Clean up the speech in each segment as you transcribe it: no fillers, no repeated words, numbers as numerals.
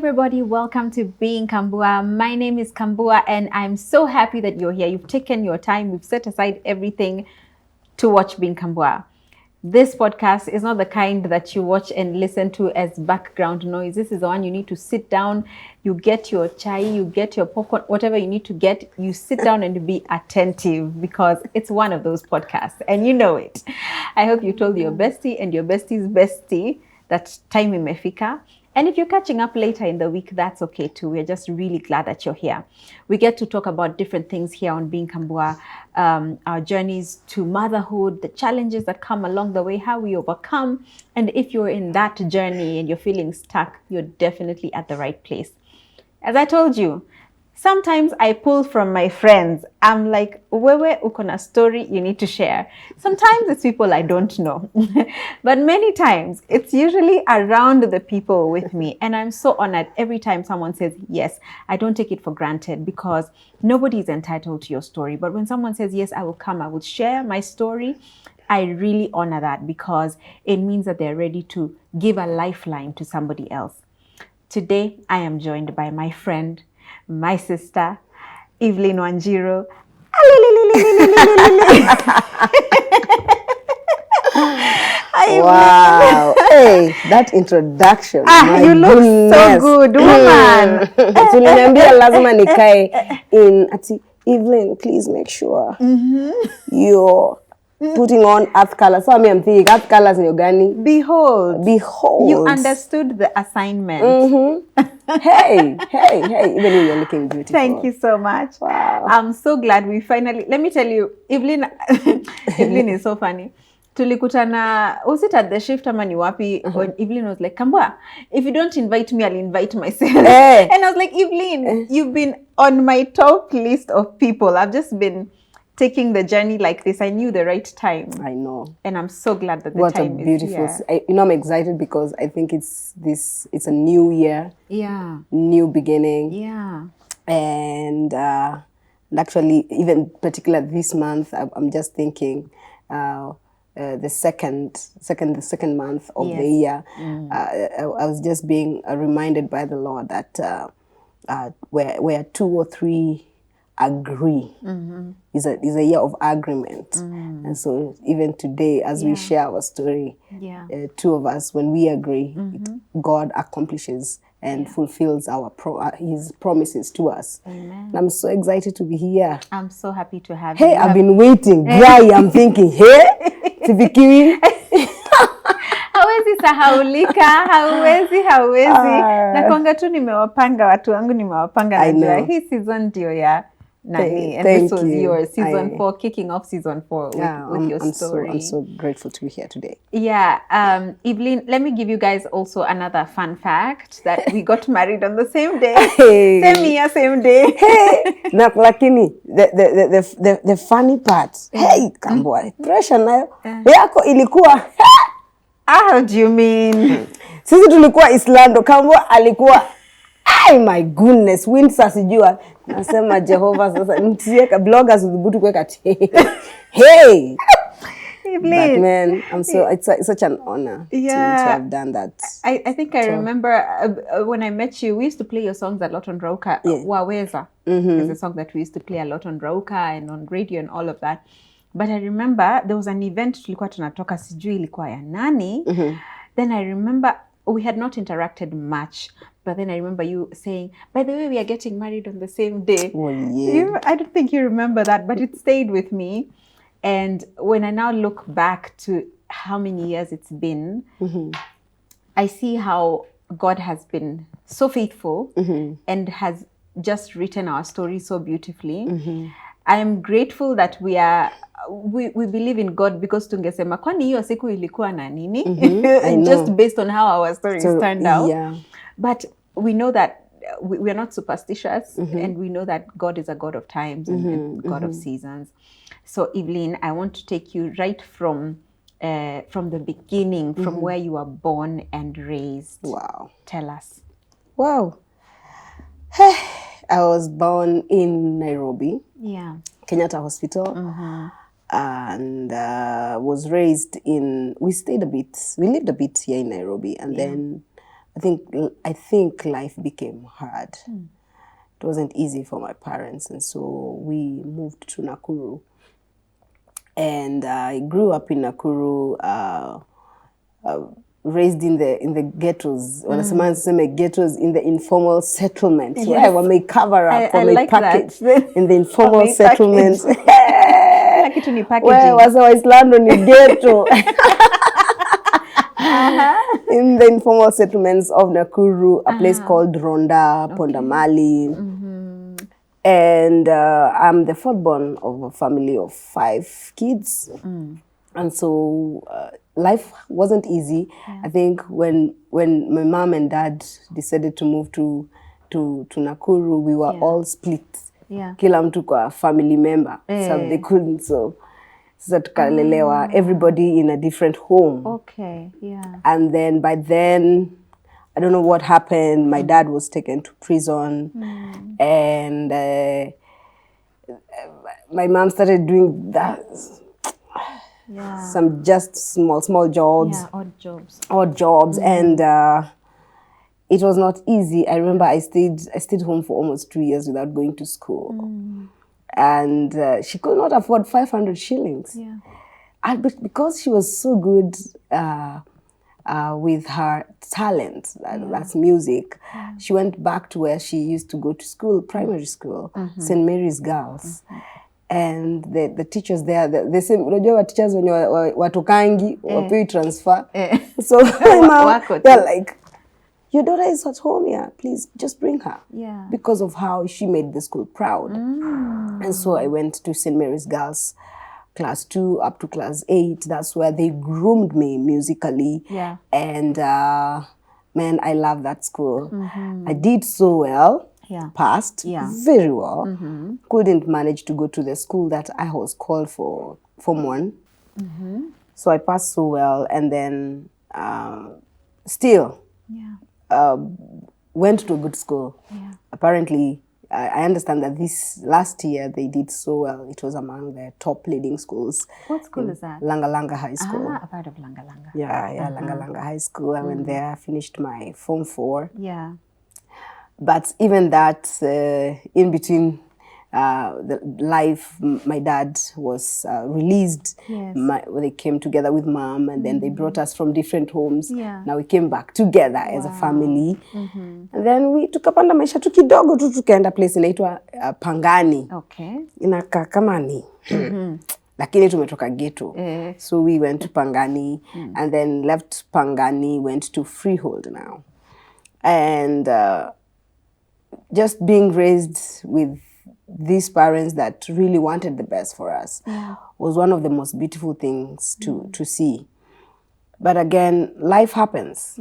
everybody, welcome to Being Kambua. My name is Kambua and I'm so happy that you're here. You've taken your time, you've set aside everything to watch Being Kambua. This podcast is not the kind that you watch and listen to as background noise. This is the one you need to sit down, you get your chai, you get your popcorn, whatever you need to get, you sit down and be attentive because it's one of those podcasts and you know it. I hope you told your bestie and your bestie's bestie that time imefika. And if you're catching up later in the week, that's okay too. We're just really glad that you're here. We get to talk about different things here on Being Kambua, our journeys to motherhood, the challenges that come along the way, how we overcome. And if you're in that journey and you're feeling stuck, you're definitely at the right place. As I told you, sometimes I pull from my friends. I'm like, wewe uko na story you need to share. Sometimes it's people I don't know. But many times it's usually around the people with me. And I'm so honored every time someone says yes. I don't take it for granted because nobody is entitled to your story. But when someone says yes, I will come, I will share my story. I really honor that because it means that they're ready to give a lifeline to somebody else. Today, I am joined by my friend, my sister, Evelyn Wanjiru. Wow. Hey, that introduction. You look so good, woman. Tuliniambia lazima nikae in ati Evelyn, please make sure you're putting on earth colors. So I'm thinking earth colors in Yogani. Behold. You understood the assignment. Hey, even you're looking beautiful. Thank you so much. Wow. I'm so glad we finally, let me tell you, Evelyn is so funny. Tulikutana, was it at the shift ama ni wapi, when Evelyn was like, Kambua, if you don't invite me, I'll invite myself. Hey. And I was like, Evelyn, you've been on my top list of people. I've just been taking the journey like this. I knew the right time. I know. And I'm so glad that the what time a beautiful, is here. I'm excited because I think it's a new year. Yeah. New beginning. Yeah. And actually, even particular this month, I'm just thinking the second month of the year. I was just being reminded by the Lord that where two or three agree is a year of agreement. And so even today, as we share our story, two of us, when we agree, God accomplishes and fulfills his promises to us. Amen. And I'm so excited to be here. I'm so happy to have you. Hey, I've been waiting. Why? I'm thinking, hey, Tifikiri. Hawezi sahaulika, hawezi. Nakwanga tu nimewapanga, watu wangu nimewapanga. Najua hii season ndio ya nani. And this was your season 4, kicking off season 4 with your story. I'm so grateful to be here today. Yeah, Evelyn, let me give you guys also another fun fact that we got married on the same day. Hey. Same year, same day. Hey, lakini the funny part. Hey, Kambua, pressure nayo. Yako ilikuwa. How do you mean? Sisi tulikuwa Islando, Kambua alikuwa. Ay, my goodness, Windsor sijua. Nasema Jehovah sasa nitieka bloggers udhubutu kweka hey. But man, it's such an honor to have done that. I think I remember when I met you, we used to play your songs a lot on Rauka. Waweza is a song that we used to play a lot on Rauka and on radio and all of that. But I remember there was an event tulikuwa tunatoka sijui ilikuwa ya nani. Then I remember we had not interacted much. But then I remember you saying, by the way, we are getting married on the same day. Oh, yeah. I don't think you remember that, but it stayed with me. And when I now look back to how many years it's been, I see how God has been so faithful and has just written our story so beautifully. I am grateful that we believe in God because tungesema kwani hiyo siku ilikuwa na nini? Just based on how our stories turned out. Yeah. But we know that we are not superstitious and we know that God is a God of times and God of seasons. So Evelyn, I want to take you right from the beginning, from where you were born and raised. Wow. Tell us. Wow. I was born in Nairobi. Yeah. Kenyatta Hospital. And was raised we lived a bit here in Nairobi. And then I think life became hard. It wasn't easy for my parents, and so we moved to Nakuru. And I grew up in Nakuru, raised in the ghettos. Wanasema niseme ghettos, in the informal settlement. Yes. Where we may cover up, I we may like package that. in the informal settlement. Kila kitu ni packaging. Where was Waislando ni ghetto. In the informal settlements of Nakuru, a place called Ronda, Pondamali. And I'm the fourth born of a family of 5 kids. And so life wasn't easy. I think when my mom and dad decided to move to Nakuru, we were all split. Kila mtu kwa family member. So they couldn't. So tukalelewa, everybody in a different home. Okay, yeah. And then by then, I don't know what happened. My dad was taken to prison. And my mom started doing that. Some just small jobs. Yeah, odd jobs. And it was not easy. I remember I stayed home for almost 2 years without going to school. And she could not afford 500 shillings. But because she was so good with her talent, that's music, she went back to where she used to go to school, primary school, St. Mary's Girls. And the teachers there, they say, unajua teachers wenye watokangi, wapewi transfer. So my mom, they're like, your daughter is at home here, please just bring her. Because of how she made the school proud. And so I went to St. Mary's Girls, class 2 up to class 8. That's where they groomed me musically. And man, I love that school. I did so well. Passed very well. Couldn't manage to go to the school that I was called for Form 1. So I passed so well, and then still went to a good school. Apparently, I understand that this last year they did so well. It was among the top leading schools. What school is that? Langa High School. A part of Langa. Yeah, Langa High School. I went there, finished my Form 4. But even that, in between the life, my dad was released. They came together with mom, and then they brought us from different homes. Now we came back together as a family. And then we tukapanda maisha tu kidogo tu tukaenda place inaitwa Pangani. Inakaa kama ni. Lakini tumetoka ghetto. So we went to Pangani, and then left Pangani, went to Freehold now. And just being raised with these parents that really wanted the best for us was one of the most beautiful things to see. But again, life happens.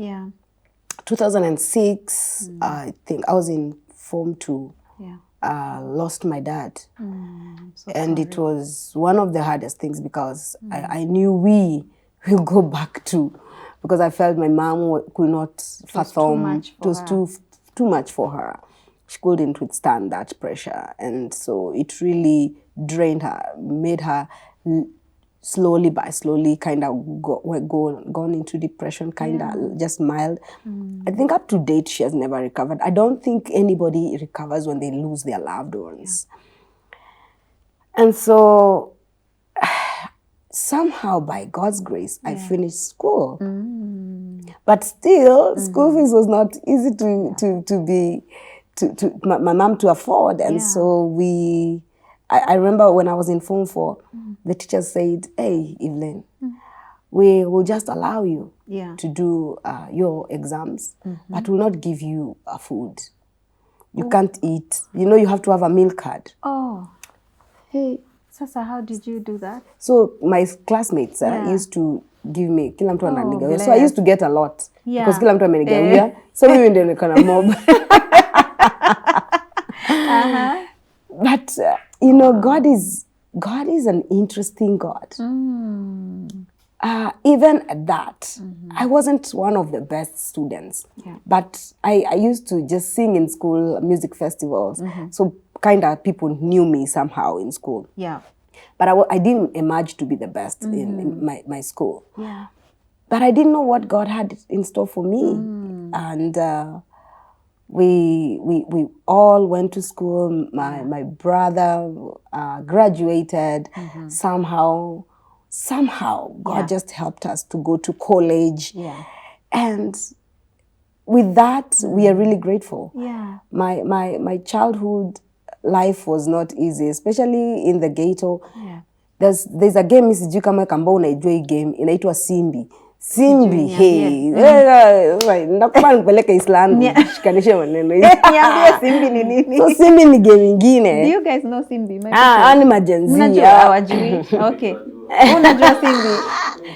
2006, I think I was in Form 2. Lost my dad. And it was one of the hardest things because I knew we will go back to, because I felt my mom could not fathom. It was too much for her. She couldn't withstand that pressure. And so it really drained her, made her slowly kind of gone into depression, kind of just mild. I think up to date, she has never recovered. I don't think anybody recovers when they lose their loved ones. And so somehow, by God's grace, I finished school. But still, school fees was not easy to be... my mom to afford. And so I remember when I was in Form 4, the teacher said, hey, Evelyn, we will just allow you to do your exams, but we'll not give you food. You can't eat. You know, you have to have a meal card. Hey. Sasa, how did you do that? So my classmates used to give me, kila mtu ananigawia. So I used to get a lot. Because kila mtu amenigawia. So mimi ndio niko na mob. But you know, God is an interesting God. Even at that, I wasn't one of the best students, but I used to just sing in school, music festivals. So kind of people knew me somehow in school. But I didn't emerge to be the best in my school. But I didn't know what God had in store for me. And we all went to school. My brother graduated. Somehow God just helped us to go to college. And with that, we are really grateful. My childhood life was not easy, especially in the ghetto. There's a game, sijui kama Kambua unaijua hii game, inaitwa Simbi. Simbi, hey. Nakubali kupeleka Island, shikanishe maneno. Niambie Simbi ni nini? So Simbi ni game ingine. Do you guys know Simbi? Ni majenzi. Mnajua hawajui? Okay. Unajua Simbi?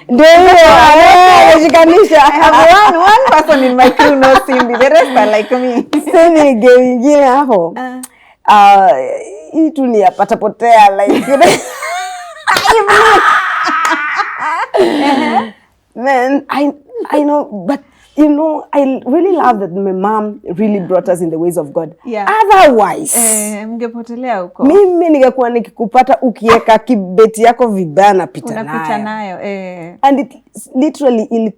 Ndio hiyo, shikanisha. I have one person in my crew knows Simbi. The rest are like me. Simbi ni game ingine hapo. Hii tu ni apatapotea like Man, I know, but you know, I really love that my mom really brought us in the ways of God. Otherwise, mngepotelea huko. Mimi ningekuwa nikikupata ukieka kibeti yako vibaya napita nayo. Unapita nayo. And it literally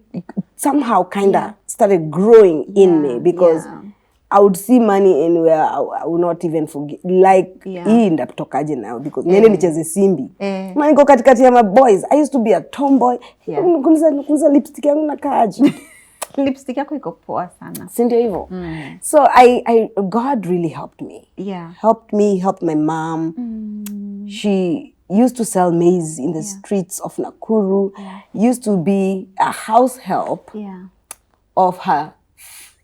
somehow kind of started growing in me because I would see money anywhere. I would not even forget. Like, hii ndatokaje now because niende nicheze Simbi. Na niko katikati ya my boys. I used to be a tomboy. Nikuliza lipstick yangu nakaaje. Lipstick yako iko poa sana. Si ndio hivyo? So God really helped me. Helped my mom. She used to sell maize in the streets of Nakuru. Used to be a house help of her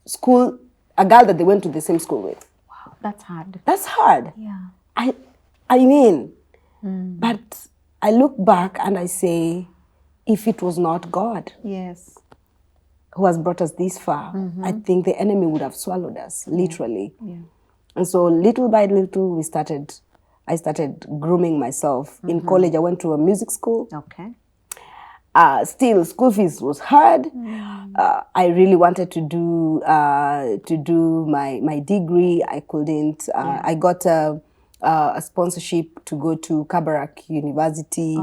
school, a girl that they went to the same school with. Wow, that's hard. That's hard. I mean, but I look back and I say, if it was not God who has brought us this far, I think the enemy would have swallowed us, literally. And so little by little, I started grooming myself. In college, I went to a music school. Still, school fees was hard. I really wanted to do my degree. I couldn't. I got a sponsorship to go to Kabarak University.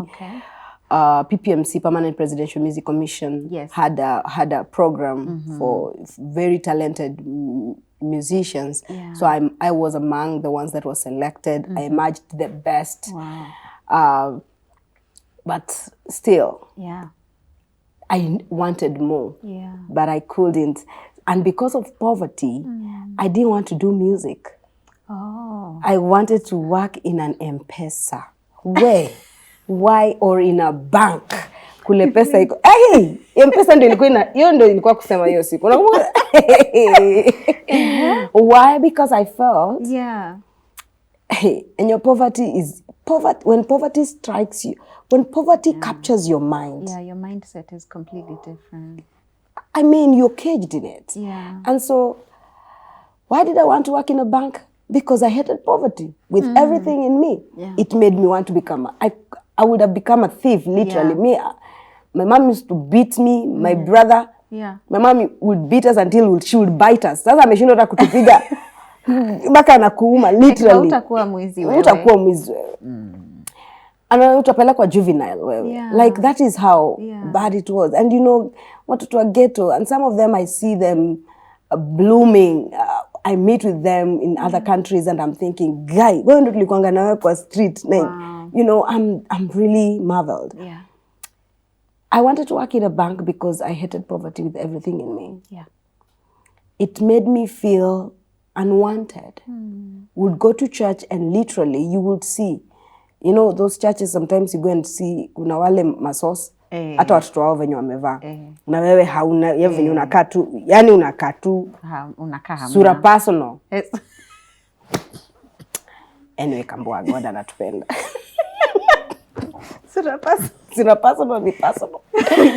PPMC, Permanent Presidential Music Commission, had a program for very talented musicians. So I was among the ones that was selected. I emerged the best. But still, I wanted more, but I couldn't. And because of poverty, I didn't want to do music. I wanted to work in an M-Pesa. Where? Why? Or in a bank. Kule pesa iko. Hey, M-Pesa ndio ilikuwa hiyo ndio ilikuwa kusema hiyo siku. Why? Because I felt and your when poverty strikes you, when poverty captures your mind. Your mindset is completely different. I mean, you're caged in it. And so, why did I want to work in a bank? Because I hated poverty with everything in me. It made me want to become I would have become a thief, literally. My mom used to beat me, my brother. My mom would beat us until she would bite us. Sasa ameshindwa hata kutupiga. Baka anakuuma, literally. Utakuwa mwizi wewe. Utakuwa mwizi wewe. And utapelekwa juvenile wewe. Like that is how bad it was. And you know, watoto wa ghetto, and some of them I see them blooming. I meet with them in other countries and I'm thinking, guy, wewe ndo tulikuanga nawe kwa street. You know, I'm really marveled. I wanted to work in a bank because I hated poverty with everything in me. It made me feel unwanted. Would go to church and literally you would see, you know, those churches sometimes you go and see kuna wale masos hata watoto wao venye wamevaa na wewe hauna yeye venye unakaa tu, yani unakaa tu unakaa hamna sura personal. Anyway, Kambua, God anatupenda. Sura personal ni personal.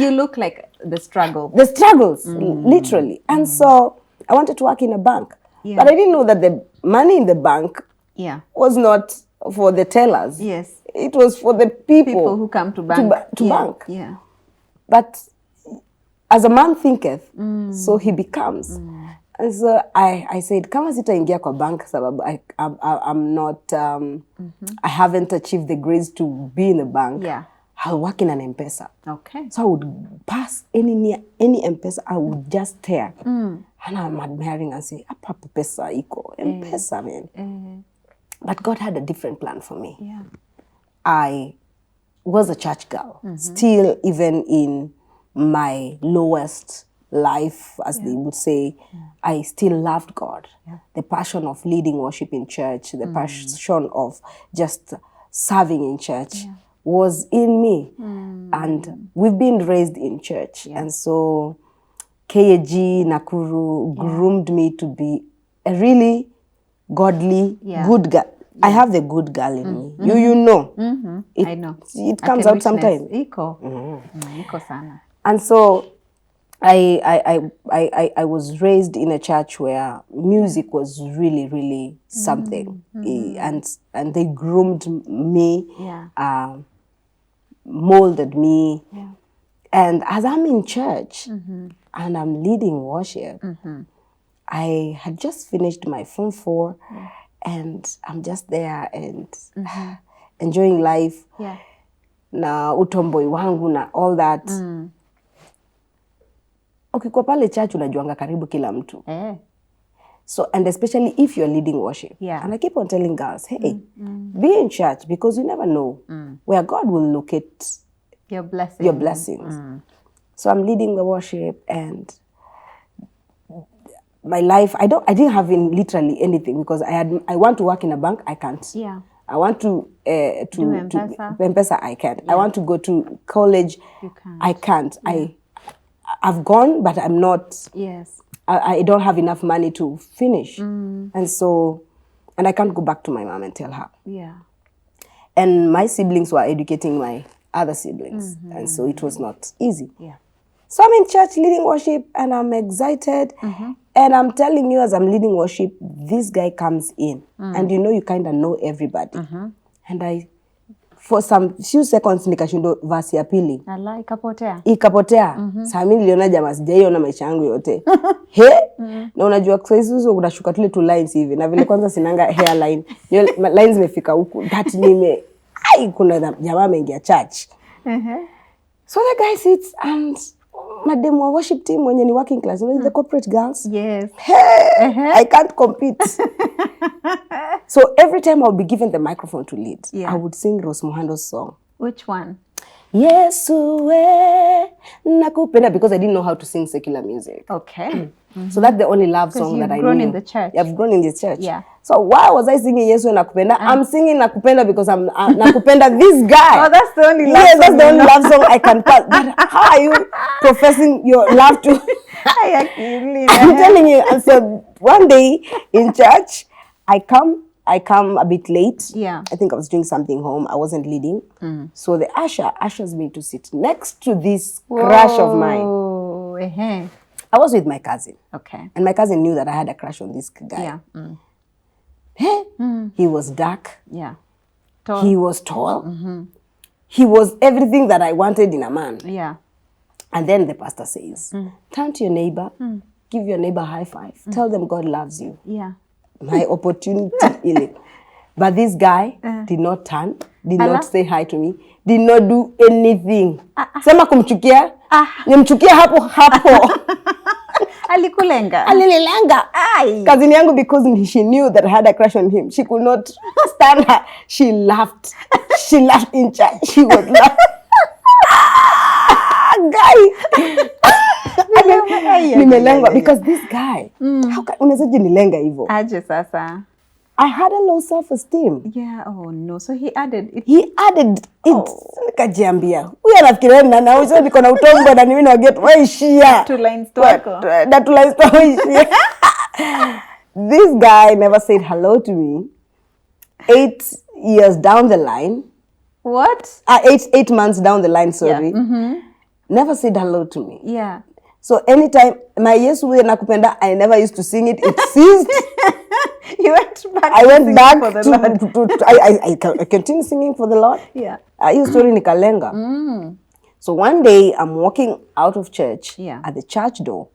You look like the struggles, literally. And so I wanted to work in a bank. But I didn't know that the money in the bank was not for the tellers. It was for the people who come to bank. Bank. But as a man thinketh, so he becomes. And so I said, kama sitaingia kwa bank sababu I'm not, I haven't achieved the grades to be in a bank. I'll work in an M-Pesa. So I would pass any M-Pesa, I would just stare. And I'm admiring and say, apa pesa iko, pesa man. But God had a different plan for me. Yeah. I was a church girl, still even in my lowest life, as they would say, I still loved God. Yeah. The passion of leading worship in church, the passion of just serving in church was in me. And we've been raised in church. Yeah. And so KAG Nakuru groomed me to be a really godly, good girl. Yeah. I have the good girl in me. You know. I know. It comes out sometimes. Iko sana. And so I was raised in a church where music was really, really something. And they groomed me, molded me. Yeah. And as I'm in church and I'm leading worship, I had just finished my Form 4 and I'm just there and enjoying life. Yeah. Na utomboi wangu na all that. Okay, kwa pale church unajuanga karibu kila mtu. So, and especially if you're leading worship. Yeah. And I keep on telling girls, hey, be in church because you never know where God will locate your blessings. So I'm leading the worship and my life, I didn't have literally anything because I want to work in a bank, I can't. Yeah. I want to M-Pesa, I can't. Yeah. I want to go to college, you can't. I can't. Yeah. I've gone, but I'm not. Yes. I don't have enough money to finish, and so, and I can't go back to my mom and tell her. Yeah. And my siblings were educating my other siblings, and so it was not easy. Yeah. So I'm in church leading worship, and I'm excited. And I'm telling you, as I'm leading worship, this guy comes in. And you know, you kind of know everybody. And for some few seconds, nikashindo verse ya pili. Ala, ikapotea. Ikapotea. Saa mimi niliona jamaa sijaiona maisha yangu yote. He? Na unajua kwa hizo unashuka tule 2 lines hivi. Na vile kwanza sinanga hairline. Lines zimefika huku. That kuna jamaa ameingia church. So the guy sits and madam wa worship team when you're working class, you know, the corporate girls. Yes. Hey, I can't compete. So every time I'll be given the microphone to lead, I would sing Rose Muhando's song. Which one? Yesu nakupenda, because I didn't know how to sing secular music. Okay. So that's the only love song that I knew. You've grown in the church. I've grown in the church. Yeah. So why was I singing Yesu nakupenda? I'm singing nakupenda because I'm nakupenda this guy. Oh, that's the only love song. That's the only love song I can pass. But how are you professing your love to? I'm telling you. And so one day in church, I come a bit late. Yeah. I think I was doing something home. I wasn't leading. So the usher ushers me to sit next to this crush of mine. I was with my cousin. Okay. And my cousin knew that I had a crush on this guy. Yeah. He was dark. Yeah. Tall. He was tall. He was everything that I wanted in a man. Yeah. And then the pastor says, turn to your neighbor, give your neighbor a high five. Tell them God loves you. Yeah. My opportunity in it. But this guy did not turn, did not say hi to me, did not do anything. Sema kumchukia, nimchukia hapo. Alikulenga. Alinilenga. Cousin yangu, because she knew that I had a crush on him, she could not stand her. She laughed. She laughed in church. She was laughing. Guy. Nimelengwa because this guy, how can unazaje nilenga hivyo? Aje sasa. I had a low self-esteem. Yeah, oh no. So he added it. Nikajiambia. Huyu anafikiria na wewe niko na utombo na mimi na get waishia. 2 lines twako. That 2 lines waishia. This guy never said hello to me. 8 years down the line. What? 8 months down the line, sorry. Yeah. Never said hello to me. Yeah. So anytime my Yesu nakupenda, I never used to sing it. It ceased. You went back. I went back for the Lord. I continued singing for the Lord. Yeah. Hiyo story nikalenga. So one day I'm walking out of church at the church door.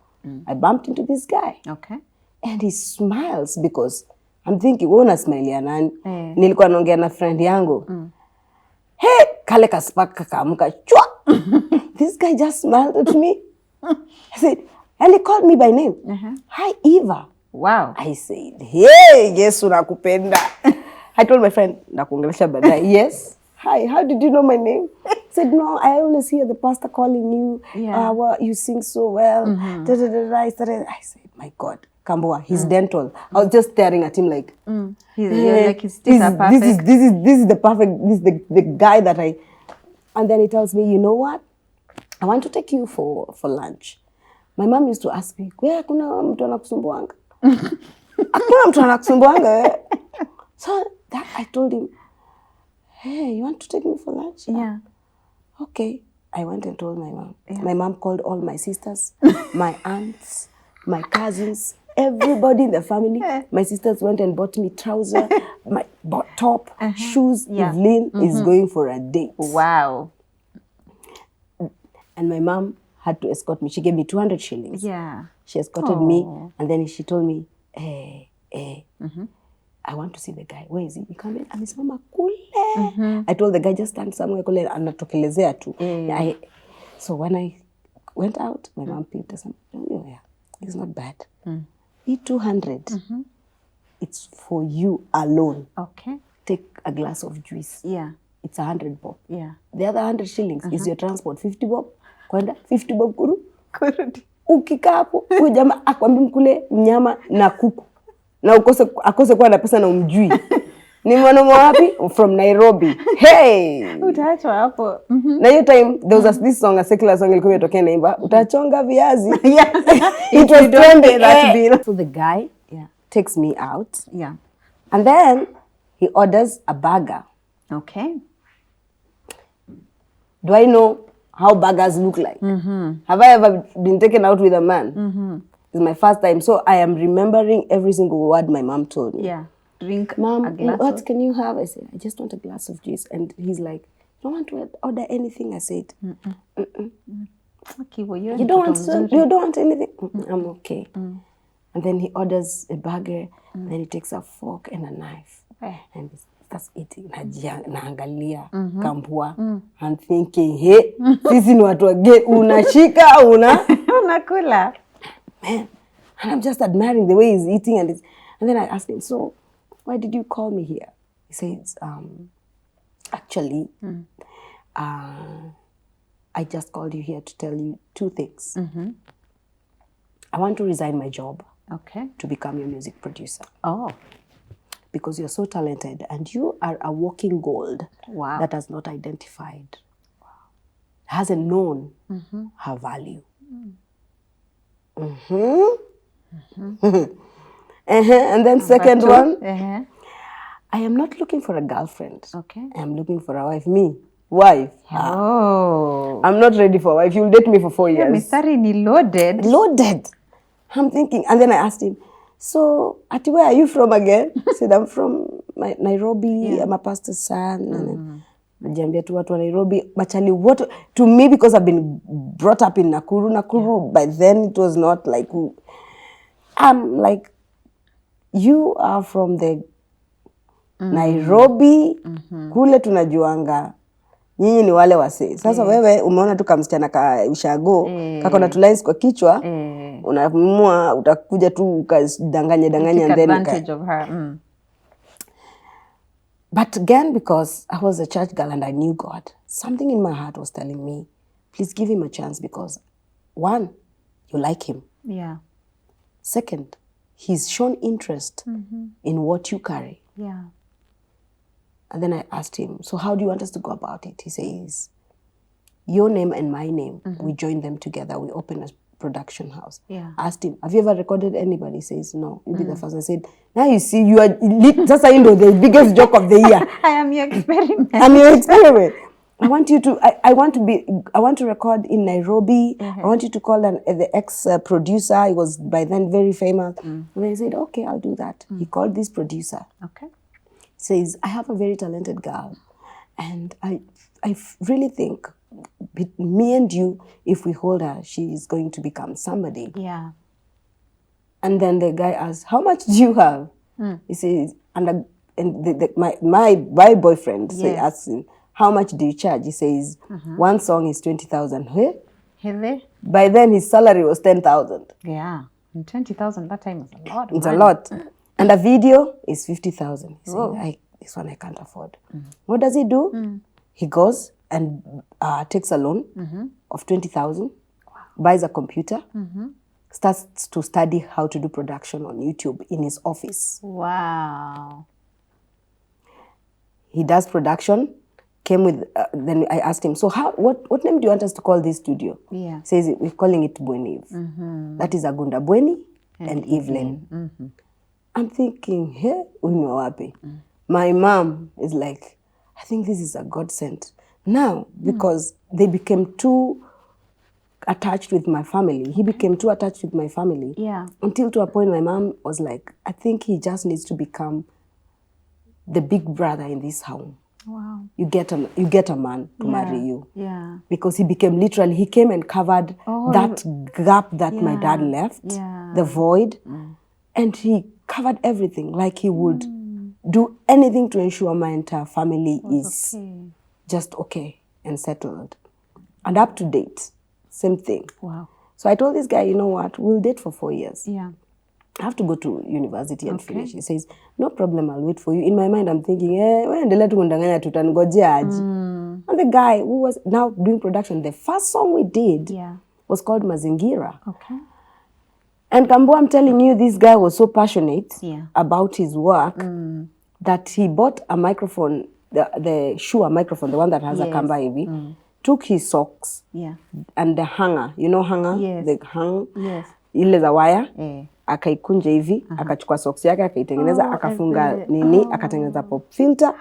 I bumped into this guy. Okay. And he smiles because I'm thinking, wewe unasmile ya nani? Nilikuwa naongea na friend yangu. Hey, kale kaspaka kaamka chwa. This guy just smiled at me. I said, And he called me by name. Hi, Eva. Wow. I said, hey, yes, nakupenda. I told my friend, nakuongelesha baadaye. Yes. Hi, how did you know my name? He said, no, I always hear the pastor calling you. Well, you sing so well. I said, my God, Kambua, he's dental. I was just staring at him like, his teeth are perfect. This is the perfect, this is the guy that I... And then he tells me, you know what? I want to take you for lunch. My mom used to ask me, where kuna mtu anakusumbuanga? Hakuna mtu anakusumbuanga. So that I told him, hey, you want to take me for lunch? Yeah. Okay. I went and told my mom. My mom called all my sisters, my aunts, my cousins, everybody in the family. My sisters went and bought me trousers, my top, shoes. Evelyn is going for a date. Wow. And my mom had to escort me. She gave me 200 shillings. Yeah. She escorted me, and then she told me, I want to see the guy. Where is he? You come in. Amesimama kule. I told the guy, just stand somewhere kule. Anatokelezea tu. So when I went out, my mom picked us. Oh, yeah, it's not bad. Eat 200. It's for you alone. Okay. Take a glass of juice. Yeah. It's 100 bob. Yeah. The other 100 shillings is your transport. 50 bob. Kwenda 50 bob kurudi. Ukika hapo, huyu jamaa akwambia mkule nyama na kuku. Na akose kuwa na pesa na umjui. Ni mwanaume wapi? From Nairobi. Hey! Utaachwa hapo. Na hiyo time, there was this song, a secular song ilikuwa imetokea naimba, utachonga viazi. Yes. It was trending that bill. So the guy takes me out. Yeah. And then he orders a burger. Okay. Do I know how burgers look like? Have I ever been taken out with a man? It's my first time. So I am remembering every single word my mom told me. Yeah. Drink Mom, a glass what can you have? I said, I just want a glass of juice. And he's like, you don't want to order anything? I said, Okay, well, you don't want anything? I'm okay. And then he orders a burger. And then he takes a fork and a knife. And he starts eating. Naangalia Kambua. I'm thinking, hey, sisi ni watu wage, unashika, unakula. Man, and I'm just admiring the way he's eating. And then I asked him, so why did you call me here? He says, actually, I just called you here to tell you two things. I want to resign my job to become your music producer. Oh. Because you're so talented and you are a walking gold that has not identified, hasn't known her value. And then second one, I am not looking for a girlfriend. Okay. I am looking for a wife. Wife. Oh. I'm not ready for a wife. You'll date me for 4 years. Mistari ni loaded. Loaded. I'm thinking. And then I asked him, so, Ati, where are you from again? He said, I'm from Nairobi. I'm a pastor's son. Najiambia tu watu wa Nairobi. Actually, what to me, because I've been brought up in Nakuru, by then it was not like, I'm like, you are from the Nairobi, kule tunajuanga. Nyinyi ni wale wase. Sasa wewe umeona tu kama msichana ka ushago, kako na lines kwa kichwa, unamua utakuja tu ukadanganya and then advantage of her. But again, because I was a church girl and I knew God, something in my heart was telling me, please give him a chance because one, you like him. Yeah. Second, he's shown interest in what you carry. Yeah. And then I asked him, so how do you want us to go about it? He says, your name and my name, we join them together. We open a production house. Yeah. I asked him, have you ever recorded anybody? He says, no, you'll be the first. I said, now you see, you are just the biggest joke of the year. I am your experiment. I'm your experiment. I want you to, I want to record in Nairobi. I want you to call the ex-producer. He was by then very famous. And I said, okay, I'll do that. He called this producer. Okay. Says, I have a very talented girl. And I really think me and you, if we hold her, she is going to become somebody. Yeah. And then the guy asks, how much do you have? He says, my boyfriend asks him, how much do you charge? He says, one song is 20,000. Hey? Hele. By then, his salary was 10,000. Yeah. And 20,000 that time is a lot. It's a lot. And a video is 50,000. He said, this one I can't afford. What does he do? He goes and takes a loan of 20,000, buys a computer, starts to study how to do production on YouTube in his office. Wow. He does production, came with, then I asked him, so what name do you want us to call this studio? Yeah. He says, we're calling it Bweniv. That is Agundabweni and Evelyn. I'm thinking, hey, wapi? My mom is like, I think this is a godsend. Now, because they became too attached with my family. He became too attached with my family. Yeah. Until to a point my mom was like, I think he just needs to become the big brother in this home. Wow. You get a man to marry you. Yeah. Because he became literally, he came and covered that gap that my dad left, the void. And he covered everything. Like he would do anything to ensure my entire family is just okay and settled. And up to date, same thing. Wow. So I told this guy, you know what, we'll date for 4 years. Yeah. I have to go to university and finish. He says, no problem, I'll wait for you. In my mind, I'm thinking, and the guy who was now doing production, the first song we did was called Mazingira. Okay. And Kambua, I'm telling you, this guy was so passionate about his work that he bought a microphone, the Shure microphone, the one that has a kamba hivi, took his socks and the hanger, you know hanger? Yes. The hang, ile za wire, akaikunja hivi, akachukua socks yake, akaitengeneza, akafunga nini, akatengeneza pop filter,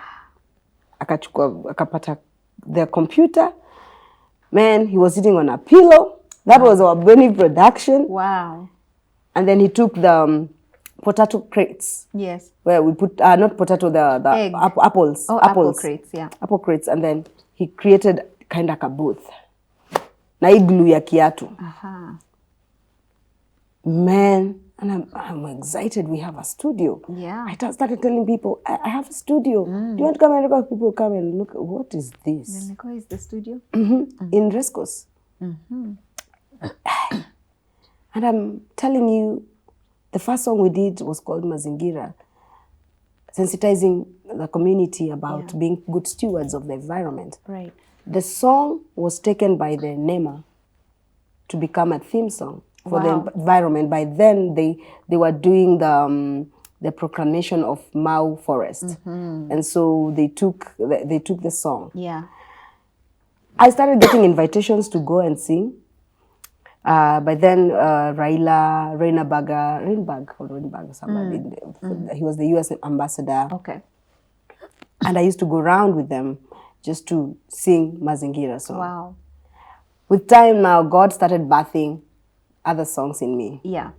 akapata the computer. Man, he was sitting on a pillow. That was our Benny production. Wow. And then he took the potato crates. Yes. Where we put, not potato, the apples. Oh, apple crates, yeah. Apple crates. And then he created kind of a booth. Na igloo ya kiatu. Man, and I'm excited we have a studio. Yeah. I started telling people, I have a studio. Do you want to come and look? People come and look. What is this? Where is the studio? In Rescos. And I'm telling you, the first song we did was called Mazingira, sensitizing the community about being good stewards of the environment. Right. The song was taken by the NEMA to become a theme song for the environment. By then, they were doing the proclamation of Mau Forest, and so they took the song. Yeah. I started getting invitations to go and sing. By then, Reinberg, somebody, he was the US ambassador. Okay. And I used to go around with them just to sing Mazingira song. Wow. With time now, God started birthing other songs in me. Yeah.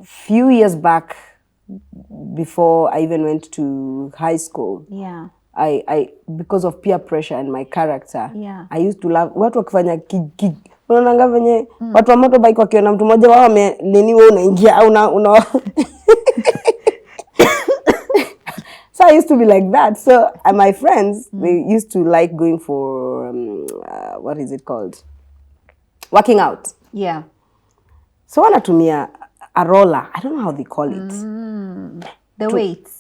Few years back, before I even went to high school, I because of peer pressure and my character, I used to love watu wakifanya unaona venye watu wa motorbike wakiona mtu mmoja wao nini wewe unaingia una So I used to be like that. So my friends, they used to like going for what is it called? Working out. Yeah. So wanatumia a roller. I don't know how they call it. The weights.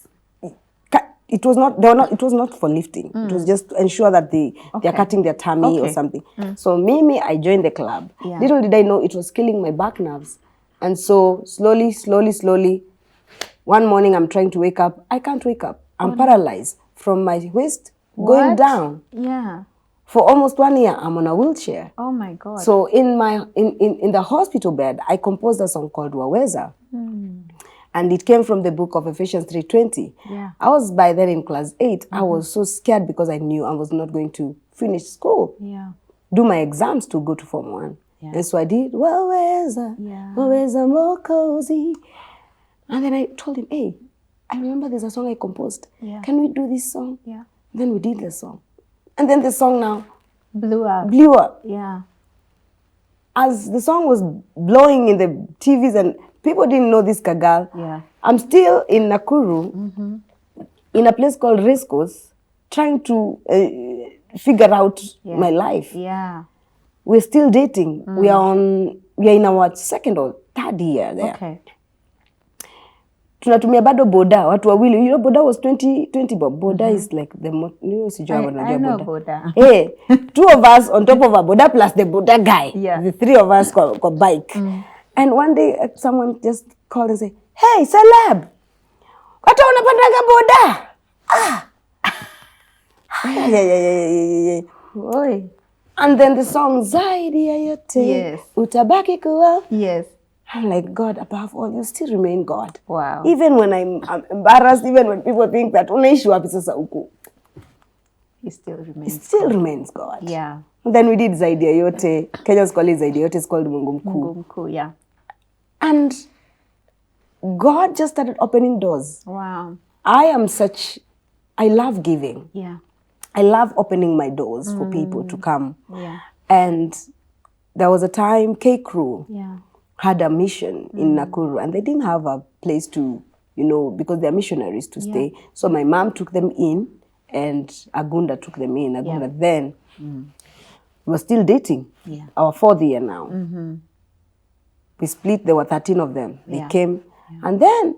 It was not. It was not for lifting. It was just to ensure that they are cutting their tummy or something. So I joined the club. Yeah. Little did I know it was killing my back nerves. And so slowly, one morning I'm trying to wake up. I can't wake up. I'm paralyzed from my waist going down. Yeah. For almost 1 year, I'm on a wheelchair. Oh my God. So in the hospital bed, I composed a song called Waweza. And it came from the book of Ephesians 3:20. Yeah. I was by then in class 8. I was so scared because I knew I was not going to finish school. Yeah. Do my exams to go to Form 1. Yeah. And so I did, Waweza, Waweza Mokozi. And then I told him, hey, I remember there's a song I composed. Yeah. Can we do this song? Yeah. Then we did the song. And then the song now blew up. Yeah. As the song was blowing in the TVs and people didn't know this Kagal. Yeah. I'm still in Nakuru, in a place called Rescos, trying to figure out my life. Yeah. We're still dating. We are in our second or third year there. Okay. Tunatumia bado boda, watu wawili. You know, boda was 20 bob. Boda is like the I know boda. Hey, 2 of us on top of a boda plus the boda guy. Yeah. The 3 of us got bike. And one day someone just called and said, "Hey, celeb, watu wanapandanga boda." Yeah. Oi. And then the song Zaidi ya yote. Yes. Utabaki kuwa. Yes. I'm like, God, above all, you still remain God. Wow. Even when I'm embarrassed, even when people think that unaishi wapi sasa huku, He still remains. He still remains God. Yeah. And then we did Zaidi ya yote. Kenyans call it Zaidi ya yote. It's called Mungu Mkuu. Mungu Mkuu, yeah. And God just started opening doors. Wow. I love giving. Yeah. I love opening my doors for people to come. Yeah. And there was a time K-Crew had a mission in Nakuru, and they didn't have a place to, because they're missionaries to stay. So my mom took them in, and Agunda took them in. Agunda then, we were still dating. Yeah. Our 4th year now. We split, there were 13 of them. They came, and then,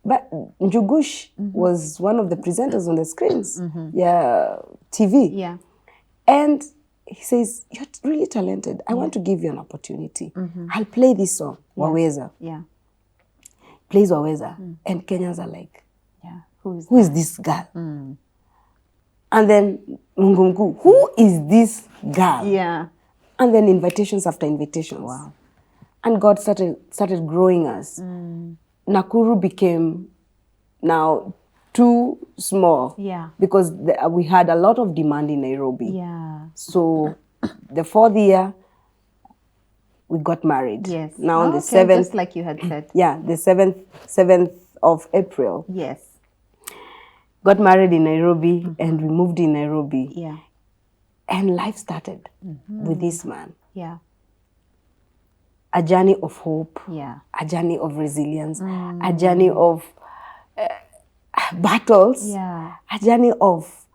but Njugush was one of the presenters on the screens, TV. Yeah. And he says, "You're really talented. I want to give you an opportunity. I'll play this song, Waweza." Yeah. Plays Waweza. And Kenyans are like, who is this girl? And then Mungu Mkuu, who is this girl? Yeah. And then invitations after invitations. Wow. And God started growing us. Nakuru became now too small. Yeah. Because we had a lot of demand in Nairobi. Yeah. So the 4th year, we got married. Yes. Now on the 7th. Just like you had said. Yeah, the 7th of April. Yes. Got married in Nairobi and we moved in Nairobi. Yeah. And life started with this man. Yeah. A journey of hope. Yeah. A journey of resilience. A journey of battles. Yeah. A journey of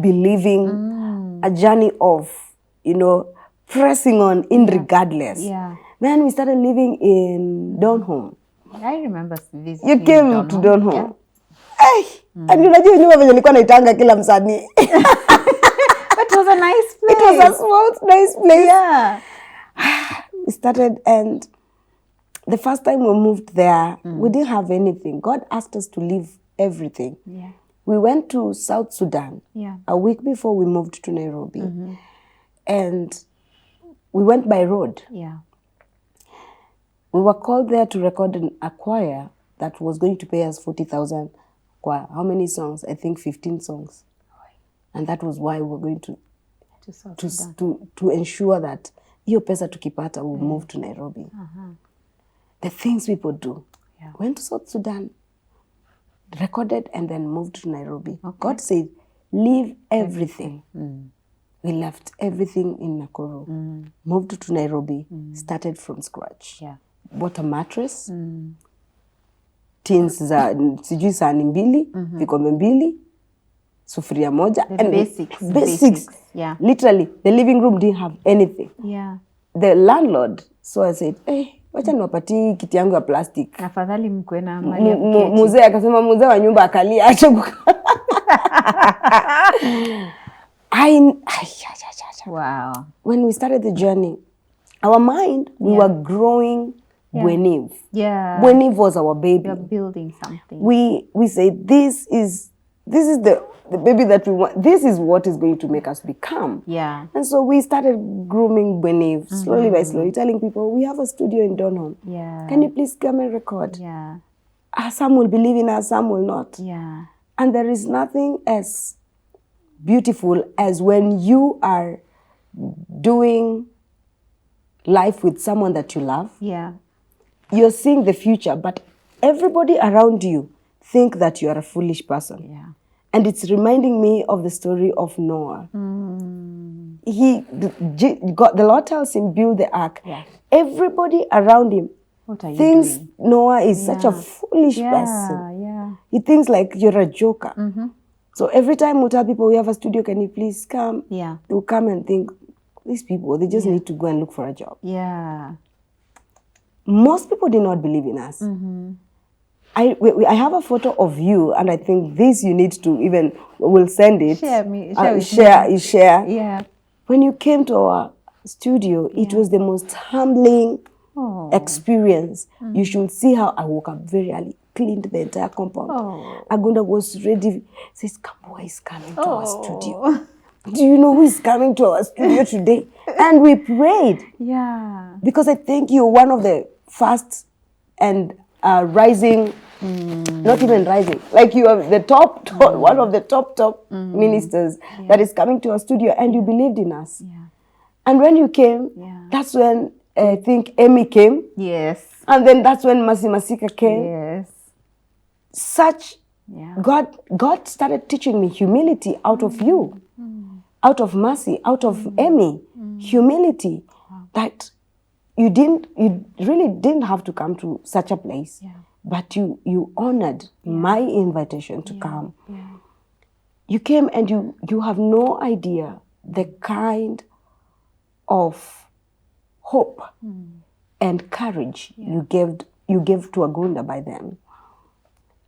believing. A journey of, pressing on regardless. Yeah. Then we started living in Donholm. I remember visiting. You came to Donholm. Yeah. Hey, and unajua nyumba venye nilikuwa naitanga kila msanii. But it was a nice place. It was a small, nice place. Yeah. We started, and the first time we moved there, we didn't have anything. God asked us to leave everything. Yeah. We went to South Sudan a week before we moved to Nairobi. And we went by road. Yeah. We were called there to record a choir that was going to pay us 40,000 choir. How many songs? I think 15 songs. And that was why we were going to ensure that hiyo pesa tukipata will move to Nairobi. The things people do. Yeah. Went to South Sudan, recorded, and then moved to Nairobi. Okay. God said, leave everything. We left everything in Nakuru, moved to Nairobi, started from scratch. Yeah. Bought a mattress, tins za sijui sahani mbili, vikombe mbili, sufuria moja. The and basics. Yeah. Literally, the living room didn't have anything. Yeah. The landlord, so I said, hey, wacha niwapatie kiti yangu ya plastic. Afadhali mkwe na mali ya kuketi. Mzee akasema mzee wa nyumba akalia acha Wow. When we started the journey, our mind, we were growing Bweniv. Yeah. Bweniv was our baby. We were building something. We said, this is the baby that we want. This is what is going to make us become. Yeah. And so we started grooming Bweniv slowly by slowly, telling people, we have a studio in Donholm. Yeah. Can you please come and record? Yeah. Some will believe in us, some will not. Yeah. And there is nothing as beautiful as when you are doing life with someone that you love. Yeah. You're seeing the future, but everybody around you think that you are a foolish person. Yeah. And it's reminding me of the story of Noah. The Lord tells him, build the ark. Yeah. Everybody around him thinks Noah is such a foolish person. Yeah. He thinks like you're a joker. So every time we tell people we have a studio, can you please come? Yeah. They'll come and think, these people, they just need to go and look for a job. Yeah. Most people did not believe in us. I have a photo of you, and I think this you need to even, we'll send it. Share. Yeah. When you came to our studio, it was the most humbling experience. You should see how I woke up very early, cleaned the entire compound. Agunda was ready, says, Kambua is coming to our studio. Do you know who is coming to our studio today? And we prayed. Yeah. Because I think you're one of the first and rising, not even rising, like you are the top one of the top ministers that is coming to our studio, and you believed in us. Yeah. And when you came, that's when I think Amy came. Yes. And then that's when Masi Masika came. Yes. God started teaching me humility out of you, out of Mercy, out of Amy. Humility that you really didn't have to come to such a place, but you honored my invitation to come. You came, and you have no idea the kind of hope and courage you gave to Agunda by then.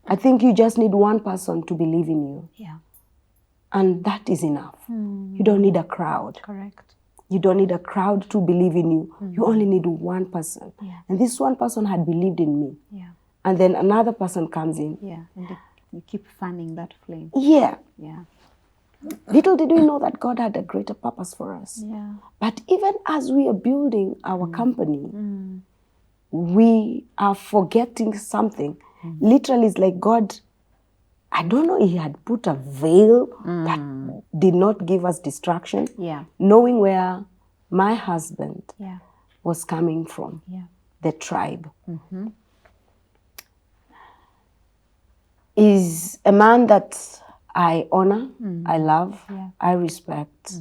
I think you just need one person to believe in you. Yeah. And that is enough. You don't need a crowd. Correct. You don't need a crowd to believe in you. You only need one person. Yeah. And this one person had believed in me. Yeah. And then another person comes in. Yeah. And you keep fanning that flame. Yeah. Yeah. Little did we know that God had a greater purpose for us. Yeah. But even as we are building our company, we are forgetting something. Literally, it's like God, I don't know, he had put a veil that did not give us distraction. Yeah. Knowing where my husband was coming from, the tribe. Is a man that I honor, I love, I respect.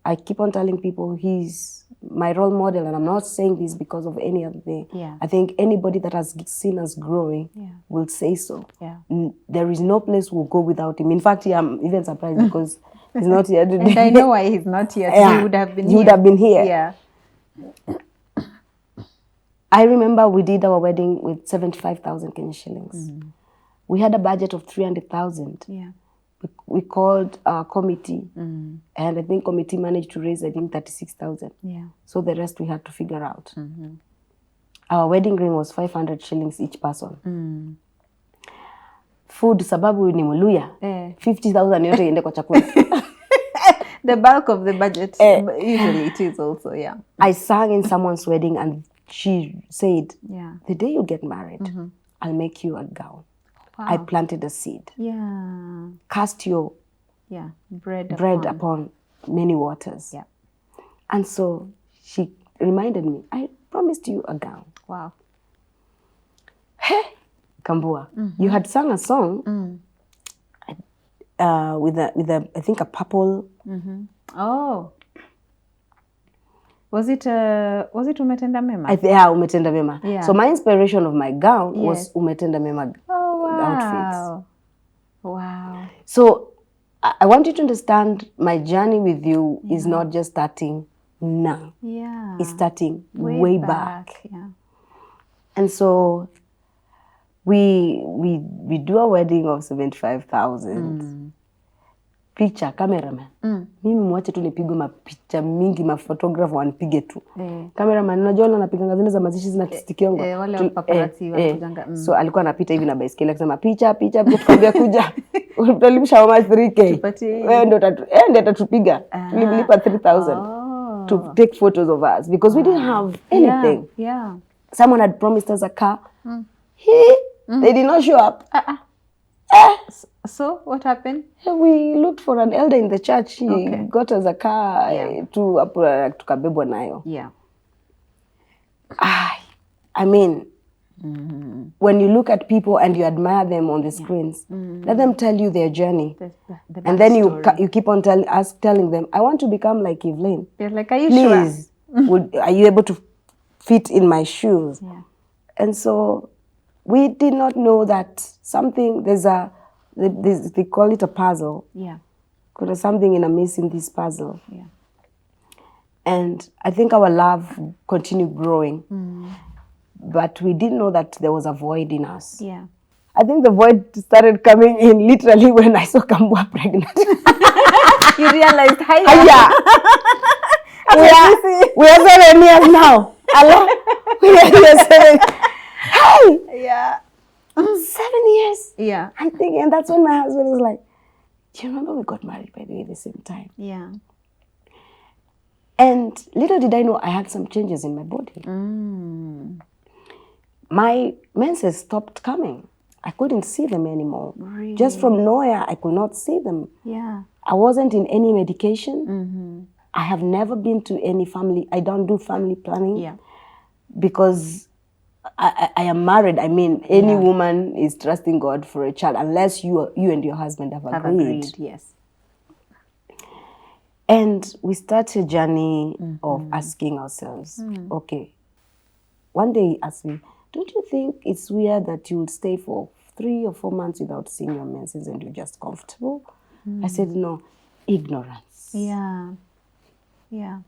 I keep on telling people he's my role model, and I'm not saying this because of any other thing. Yeah. I think anybody that has seen us growing will say so. Yeah. There is no place we'll go without him. In fact, I'm even surprised because he's not here today. And I know why he's not here. He would have been He would have been here. Yeah. I remember we did our wedding with 75,000 Kenyan shillings. We had a budget of 300,000. Yeah. We called a committee, and I think committee managed to raise, 36,000. Yeah. So the rest we had to figure out. Our wedding ring was 500 shillings each person. Food, sababu ni Muluya, 50,000 yote iende kwa chakula. The bulk of the budget, usually it is also, yeah. I sang in someone's wedding, and she said, Yeah. the day you get married, I'll make you a gown. Wow. I planted a seed. Yeah. Cast your bread upon many waters. Yeah. And so she reminded me, I promised you a gown. Wow. Hey, Kambua, you had sung a song with a I think a purple. Oh. Was it Umetenda Mema? Umetenda Mema. Yeah. So my inspiration of my gown was Umetenda Mema outfits. Wow. So I want you to understand my journey with you is not just starting now. Yeah. It's starting way back. Yeah. And so we do a wedding of 75,000. Picha, cameraman. Mimi mwache tu nipigwe mapicha mingi, maphotograph wanipige tu. Cameraman, unajua wale anapiganga zile za mazishi zinatistikiongo. Wale paparazzi wanakujanga. So alikuwa anapita hivi na baiskeli akisema picha tukwambia kuja. Utalipisha how much 3K. Wewe ndio atatupiga. Tulimlipa 3,000 to take photos of us because we didn't have anything. Yeah. Someone had promised us a car. They did not show up. So what happened? We looked for an elder in the church. He got us a car tukabebwa nayo. Yeah. I mean, when you look at people and you admire them on the screens, let them tell you their journey. The and then you keep on telling them, I want to become like Evelyn. They're like, are you Please, sure? Are you able to fit in my shoes? Yeah. And so we did not know that there's a they call it a puzzle. Yeah. Because there's something in amiss in this puzzle. Yeah. And I think our love continued growing. But we didn't know that there was a void in us. Yeah. I think the void started coming in literally when I saw Kambua pregnant. You realized, hi. Yeah. we are 7 years now. Allah. We are 7. Hey! Yeah. 7 years. Yeah. I'm thinking, and that's when my husband was like, do you remember we got married, by the way, at the same time? Yeah. And little did I know I had some changes in my body. My menses stopped coming. I couldn't see them anymore. Really? Just from nowhere, I could not see them. Yeah. I wasn't in any medication. I have never been to any family. I don't do family planning. Yeah. Because I am married. I mean, any woman is trusting God for a child unless you and your husband have agreed. Yes. And we start a journey of asking ourselves, okay, one day he asked me, don't you think it's weird that you will stay for 3 or 4 months without seeing your menses and you're just comfortable? I said, no, ignorance. Yeah. Yeah.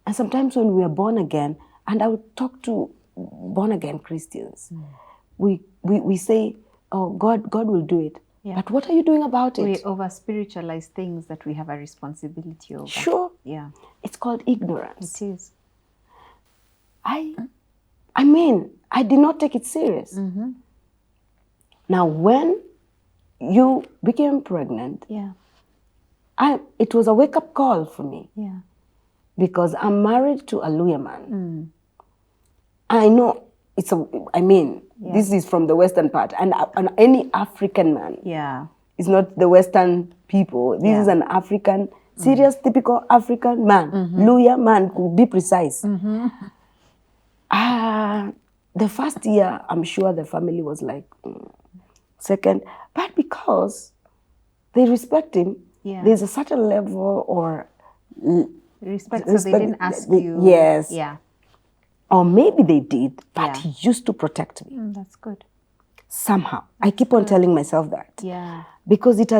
And sometimes when we are born again, and I would talk to born again Christians, we say, oh, God will do it. Yeah. But what are you doing about it? We over-spiritualize things that we have a responsibility over. Sure. Yeah. It's called ignorance. It is. I mean, I did not take it serious. Now, when you became pregnant, it was a wake-up call for me. Yeah. Because I'm married to a Luya man. I know this is from the Western part, and any African man is not the Western people. This is an African, serious, typical African man. Luya man, to be precise. The first year, I'm sure the family was like, second, but because they respect him, there's a certain level or respect, so they didn't ask you. Yes. Yeah. Or maybe they did, but he used to protect me. That's good. Somehow. I keep on telling myself that. Yeah. Because it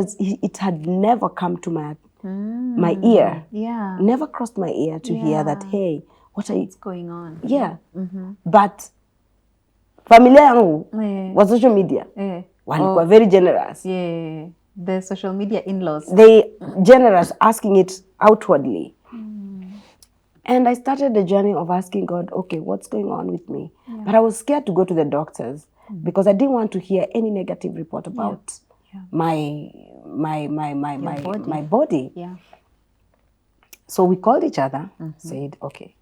had never come to my ear. Yeah. Never crossed my ear to hear that, hey, what's going on? Yeah. But familia yangu was social media. Walikuwa very generous. Yeah. The social media in-laws. They generous, asking it outwardly. And I started the journey of asking God, okay, what's going on with me? But I was scared to go to the doctors because I didn't want to hear any negative report about my body. Yeah. So we called each other, said, okay,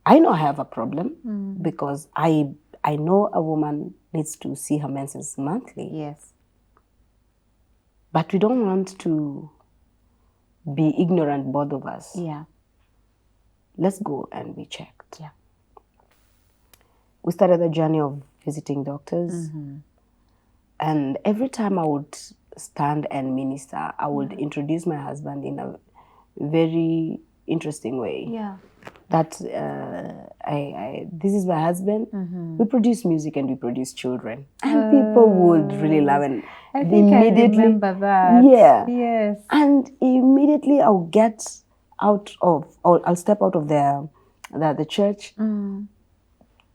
I know I have a problem because I know a woman needs to see her menses monthly. Yes. But we don't want to be ignorant, both of us. Yeah. Let's go and be checked. Yeah. We started the journey of visiting doctors. And every time I would stand and minister, I would introduce my husband in a very interesting way. Yeah. That this is my husband. We produce music and we produce children. And people would really love it. I think I remember that. Yeah. Yes. And immediately I'll step out of the church.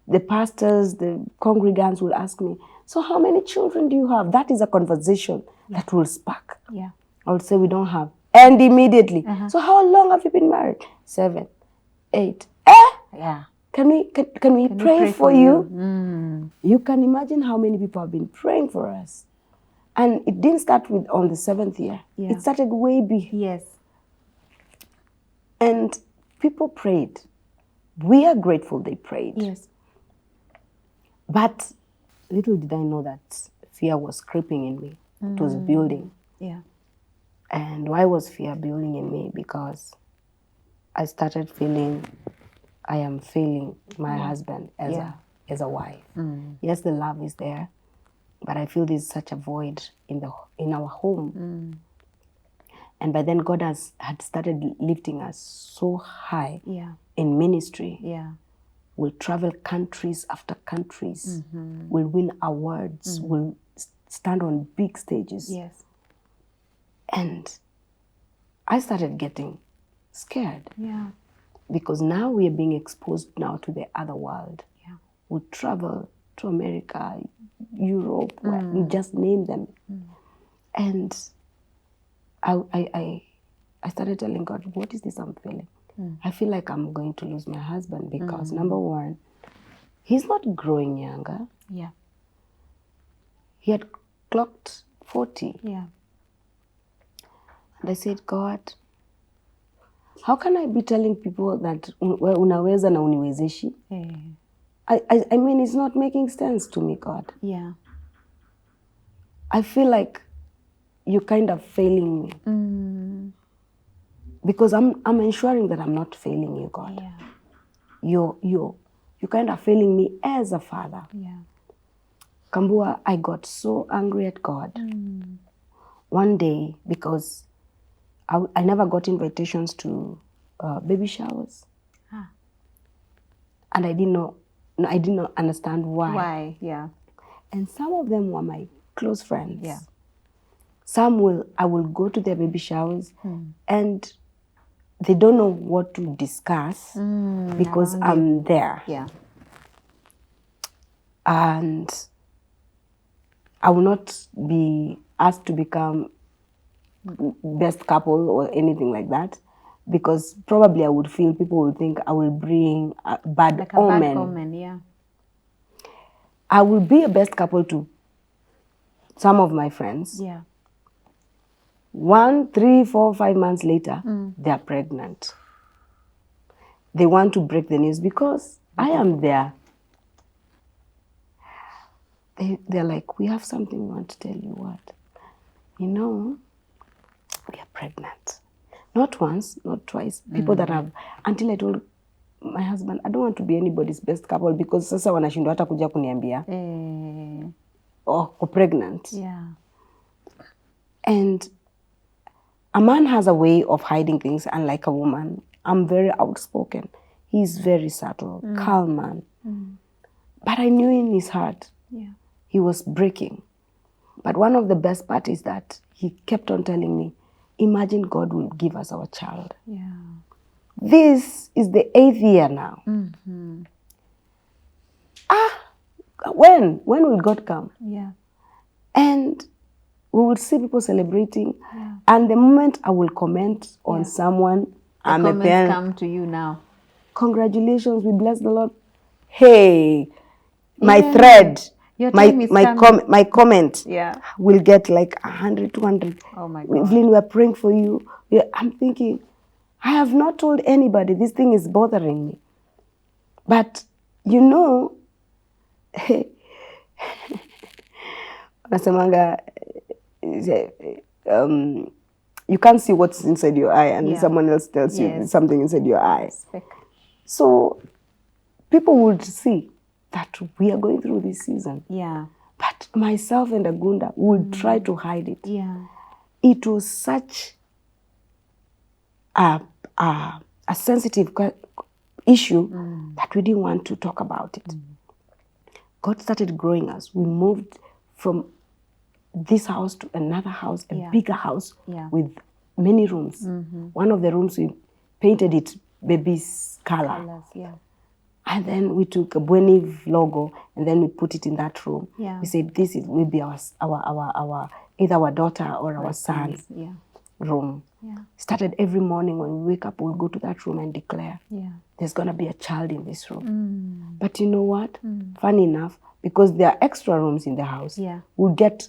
The pastors, the congregants will ask me, so how many children do you have? That is a conversation that will spark. Yeah. I would say we don't have. And immediately, so how long have you been married? 7, 8. Yeah. Can we pray for you? You can imagine how many people have been praying for us. And it didn't start on the 7th year. Yeah. It started way before. Yes. And people prayed. We are grateful they prayed. Yes. But little did I know that fear was creeping in me. It was building. Yeah. And why was fear building in me? Because I started feeling I am failing my husband as a wife. Yes, the love is there, but I feel there's such a void in our home. And by then God had started lifting us so high in ministry. Yeah. We'll travel countries after countries. We'll win awards. We'll stand on big stages. Yes. And I started getting scared. Yeah. Because now we are being exposed now to the other world. Yeah. We travel to America, Europe, just name them. And I started telling God, what is this I'm feeling? I feel like I'm going to lose my husband because number one, he's not growing younger. Yeah. He had clocked 40. Yeah. And I said, God, how can I be telling people that unaweza na uniwezeshi? I mean, it's not making sense to me, God. Yeah. I feel like you're kind of failing me. Because I'm ensuring that I'm not failing you, God. Yeah. You're kind of failing me as a father. Yeah. Kambua, I got so angry at God. One day, because I never got invitations to baby showers. And I did not understand why. Why? Yeah. And some of them were my close friends. Yeah. I will go to their baby showers and they don't know what to discuss because I'm there. Yeah. And I will not be asked to become best couple or anything like that, because probably I would feel people will think I will bring a bad omen. Bad omen, yeah. I will be a best couple to some of my friends. Yeah. 1, 3, 4, 5 months later, they are pregnant. They want to break the news because I am there. They're like, we have something we want to tell you. What? You know, we are pregnant. Not once, not twice. People that have, until I told my husband, I don't want to be anybody's best couple because sasa wanashindwa hata kuja kuniambia. Oh, pregnant. Yeah. And a man has a way of hiding things, unlike a woman. I'm very outspoken. He's very subtle, calm man. But I knew in his heart, he was breaking. But one of the best part is that he kept on telling me, imagine God will give us our child. Yeah. This is the 8th year now. When will God come? Yeah. And we will see people celebrating. And the moment I will comment on someone, I'm a parent. Come to you now. Congratulations, we bless the Lord. Hey, my thread, my comment will get like 100, 200. Oh my God. Evelyn, we're praying for you. I'm thinking, I have not told anybody this thing is bothering me. But, you know, nasemanga, you can't see what's inside your eye and someone else tells you something inside your eye. So people would see that we are going through this season. Yeah. But myself and Agunda would try to hide it. Yeah. It was such a sensitive issue that we didn't want to talk about it. God started growing us. We moved from this house to another house, a bigger house with many rooms. One of the rooms we painted it baby's colors. And then we took a Bweni logo and then we put it in that room. We said this will be our either our daughter or our son room. Started every morning when we wake up, we'll go to that room and declare there's gonna be a child in this room. But you know what? Funny enough, because there are extra rooms in the house, we'll get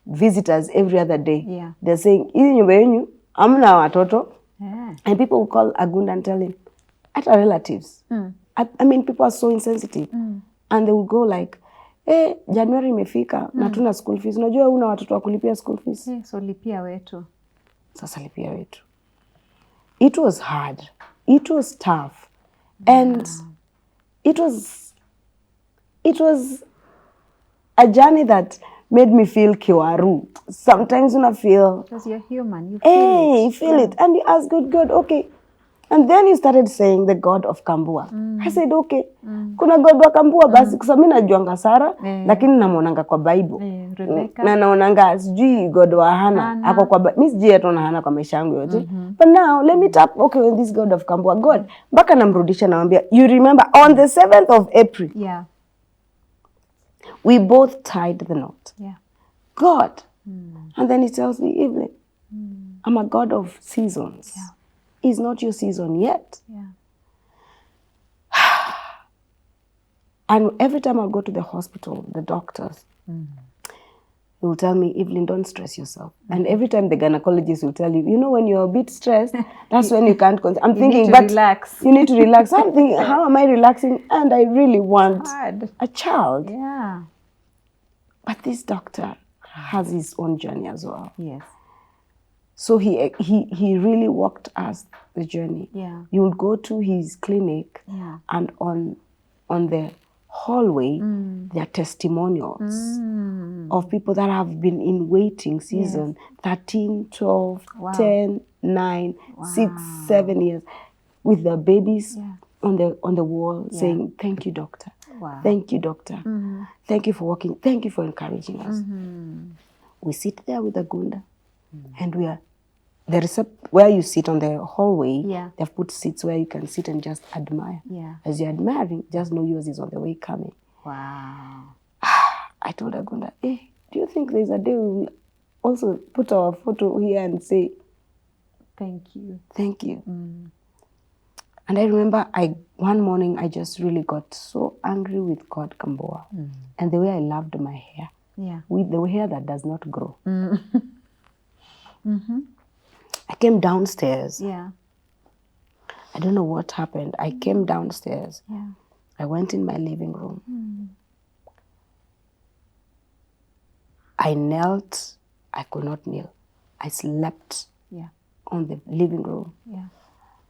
visitors every other day. They're saying, "Hizi nyumba yenu hamna watoto." And people will call Agunda and tell him, at our relatives. I mean, people are so insensitive. And they will go like, January imefika, na tuna school fees. Unajua una watoto wa kulipia school fees. So lipia wetu. Sasa lipia wetu. It was hard. It was tough. And it was a journey that made me feel kiwaru. Sometimes when I feel... Because you're human. You feel it. You feel it. And you ask God, okay. And then he started saying the God of Kambua. I said, okay, kuna God wa Kambua basi, kwa sababu mimi najuanga Sara, lakini namuonanga kwa Bible. Na naonanga sijui God wa Hana, ako kwa Bible. Mimi sijui hata Hana kwa maisha yangu yote. But now, let me tap, okay, when this God of Kambua, God, mpaka namrudisha namwambia, you remember, on the 7th of April, we both tied the knot. God. And then he tells me, Evelyn, I'm a God of seasons. It's not your season yet. And every time I go to the hospital, the doctors, they will tell me, Evelyn, don't stress yourself. And every time the gynecologist will tell you, you know, when you're a bit stressed, that's when you can't concentrate. I'm thinking, but relax. You need to relax. So I'm thinking, how am I relaxing? And I really want a child. But this doctor has his own journey as well. So he really walked us the journey. You would go to his clinic, and on the hallway, there are testimonials of people that have been in waiting season, 13, 12, 10, 9, 6, 7 years, with their babies on the wall saying, thank you, doctor. Thank you, doctor. Thank you for working. Thank you for encouraging us. We sit there with Agunda, and we are where you sit on the hallway, they've put seats where you can sit and just admire. As you're admiring, just know yours is on the way coming. I told Agunda, hey, do you think there's a day we'll also put our photo here and say, thank you? Thank you. And I remember one morning I just really got so angry with God Kambua and the way I loved my hair. With the hair that does not grow. I came downstairs. I don't know what happened. I came downstairs. I went in my living room. I knelt. I could not kneel. I slept on the living room.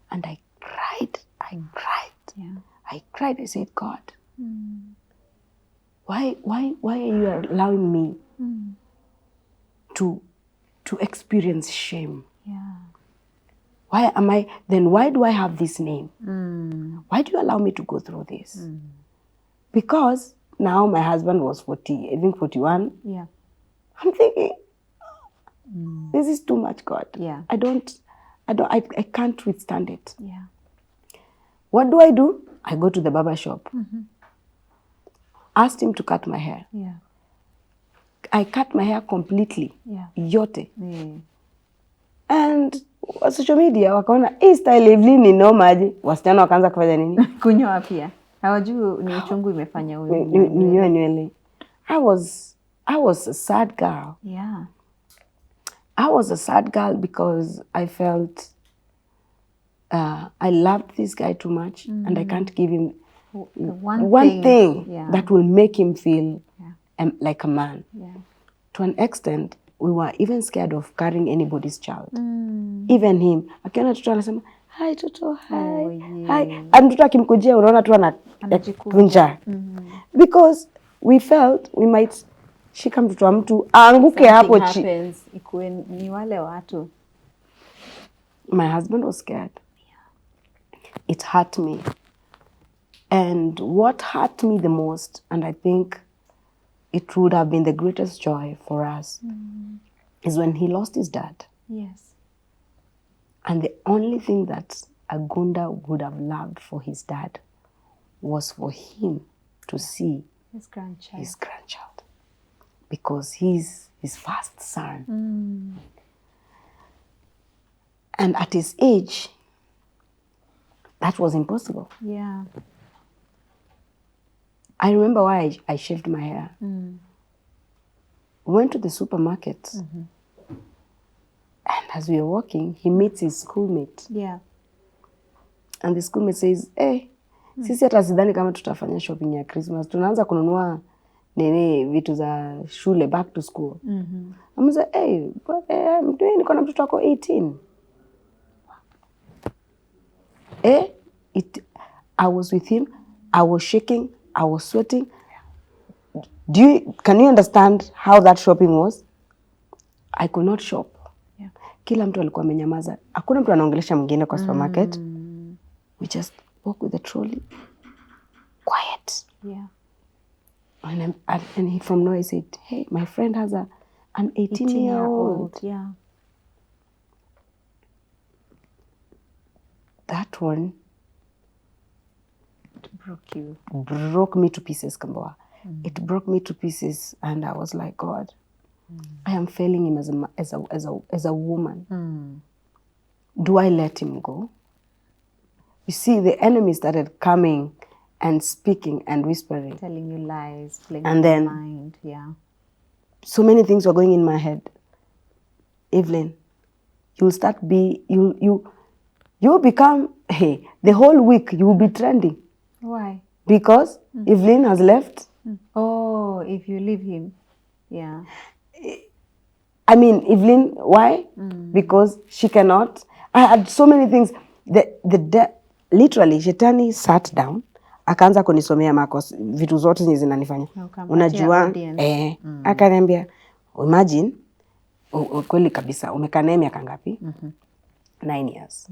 And I cried. I cried. I said, God, why are you allowing me to experience shame? Why do I have this name? Why do you allow me to go through this? Because now my husband was 41. I'm thinking, this is too much, God. I can't withstand it. What do? I go to the barber shop. Asked him to cut my hair. I cut my hair completely. Yote. And social media wakaona hii style Evelyn ni nomaje, wasichana wakaanza kufanya nini? Kunyoa pia. Hawajui ni uchungu imefanya huyu. Ninyoa nywele. I was a sad girl. I was a sad girl because I felt I loved this guy too much and I can't give him one thing that will make him feel like a man. To an extent, we were even scared of carrying anybody's child. Even him. Akiona mtoto anasema, hi Toto, hi. Hi. And mtoto akimkujia unaona tu anakunja. Because we felt we might shika mtoto wa mtu aanguke hapo chini. Ikuwe ni wale watu. My husband was scared. It hurt me. And what hurt me the most, and I think it would have been the greatest joy for us, is when he lost his dad. And the only thing that Agunda would have loved for his dad was for him to see his grandchild. Because he's his first son. And at his age, that was impossible. I remember why I shaved my hair. We went to the supermarket. And as we were walking, he meets his schoolmate. And the schoolmate says, hey, sisi hata sidhani kama tutafanya shopping ya Christmas. Tunaanza kununua vitu za shule, back to school. I'm like, hey, but niko na mtoto wako 18. I was with him. I was shaking. I was sweating. Can you understand how that shopping was? I could not shop. Kila mtu alikuwa amenyamaza. Hakuna mtu anaongelesha mwingine kwa supermarket. We just walk with the trolley. Quiet. Yeah. And he from nowhere said, hey, my friend has an 18-year-old. Yeah. That one broke me to pieces, Kambua. It broke me to pieces, and I was like, God, I am failing him as a woman. Do I let him go? You see, the enemy started coming and speaking and whispering, telling you lies, playing and with then your mind. Yeah. So many things were going in my head. Evelyn, you'll become, hey, the whole week you will be trending. Why? Because Evelyn has left. Oh, if you leave him. Yeah. I mean, Evelyn, why? Because she cannot. I had so many things. Literally, Shetani sat down, akaanza kunisomea makos, vitu zote zenye zinanifanya. Unajua, akaniambia, imagine, kweli kabisa, umekaa naye miaka ngapi? 9 years.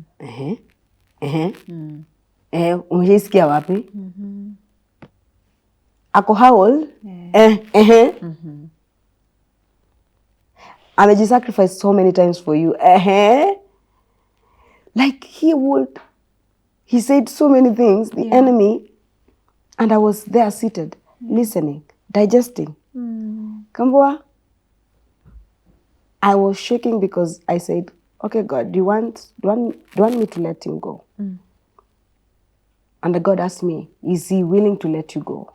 Umeshisikia wapi? Ako how old? Amejisacrifice so many times for you. Like he said so many things, the enemy, and I was there seated, listening, digesting. Kambua, I was shaking because I said, okay, God, do you want me to let him go? And God asked me, is he willing to let you go?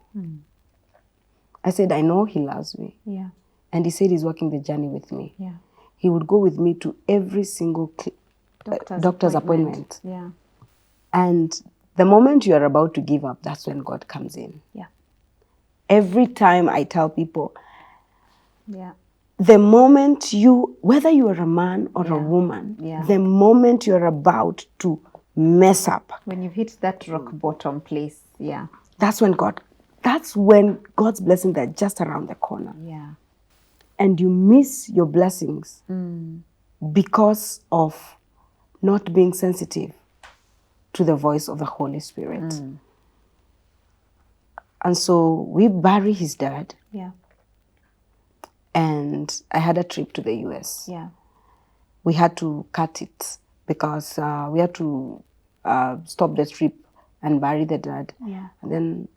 I said, I know he loves me. Yeah. And he said he's working the journey with me. Yeah. He would go with me to every single doctor's appointment. Yeah. And the moment you are about to give up, that's when God comes in. Yeah. Every time I tell people, yeah, the moment whether you are a man or a woman, the moment you're about to mess up. When you've hit that rock bottom place, that's when God's blessings are just around the corner. Yeah. And you miss your blessings because of not being sensitive to the voice of the Holy Spirit. And so we bury his dad. Yeah. And I had a trip to the US. Yeah. We had to cut it because we had to stop the trip and bury the dad. Yeah. And then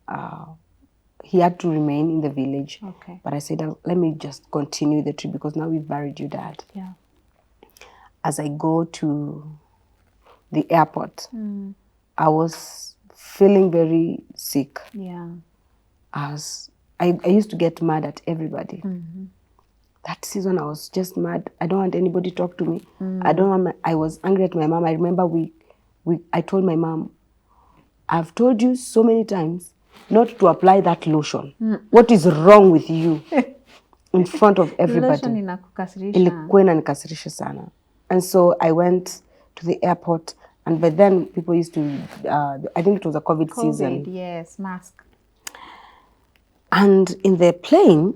he had to remain in the village. Okay. But I said, let me just continue the trip because now we've buried your dad. Yeah. As I go to the airport, I was feeling very sick. Yeah. I used to get mad at everybody. That season I was just mad. I don't want anybody to talk to me. I was angry at my mom. I remember I told my mom, I've told you so many times not to apply that lotion. What is wrong with you? In front of everybody. Lotion inakukasirisha. Ilikuwa inanikasirisha sana. And so I went to the airport, and by then people used to, I think it was a COVID season. Yes, mask. And in the plane,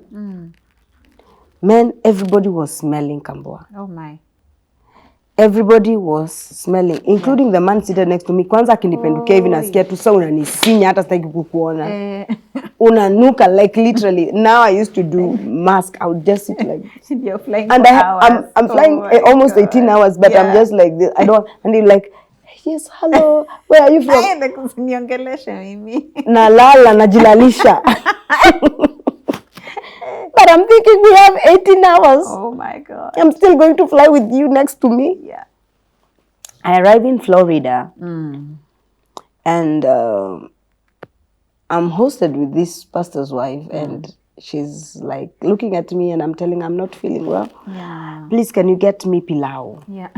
everybody was smelling Kambua. Oh my. Everybody was smelling, including the man seated next to me. Kwanza akinipendukia hivi nasikia tu sasa unanisinya hata sitaki kukuona. Unanuka, like literally. Now I used to do mask. I would just sit like this. You're flying and for hours. I'm flying almost 18 hours, but I'm just like this. I don't, and you're like, yes, hello, where are you from? Nalala, najilalisha. But I'm thinking we have 18 hours. Oh my God. I'm still going to fly with you next to me. Yeah. I arrive in Florida. And I'm hosted with this pastor's wife. And she's like looking at me, and I'm telling her I'm not feeling well. Yeah. Please, can you get me pilau? Yeah.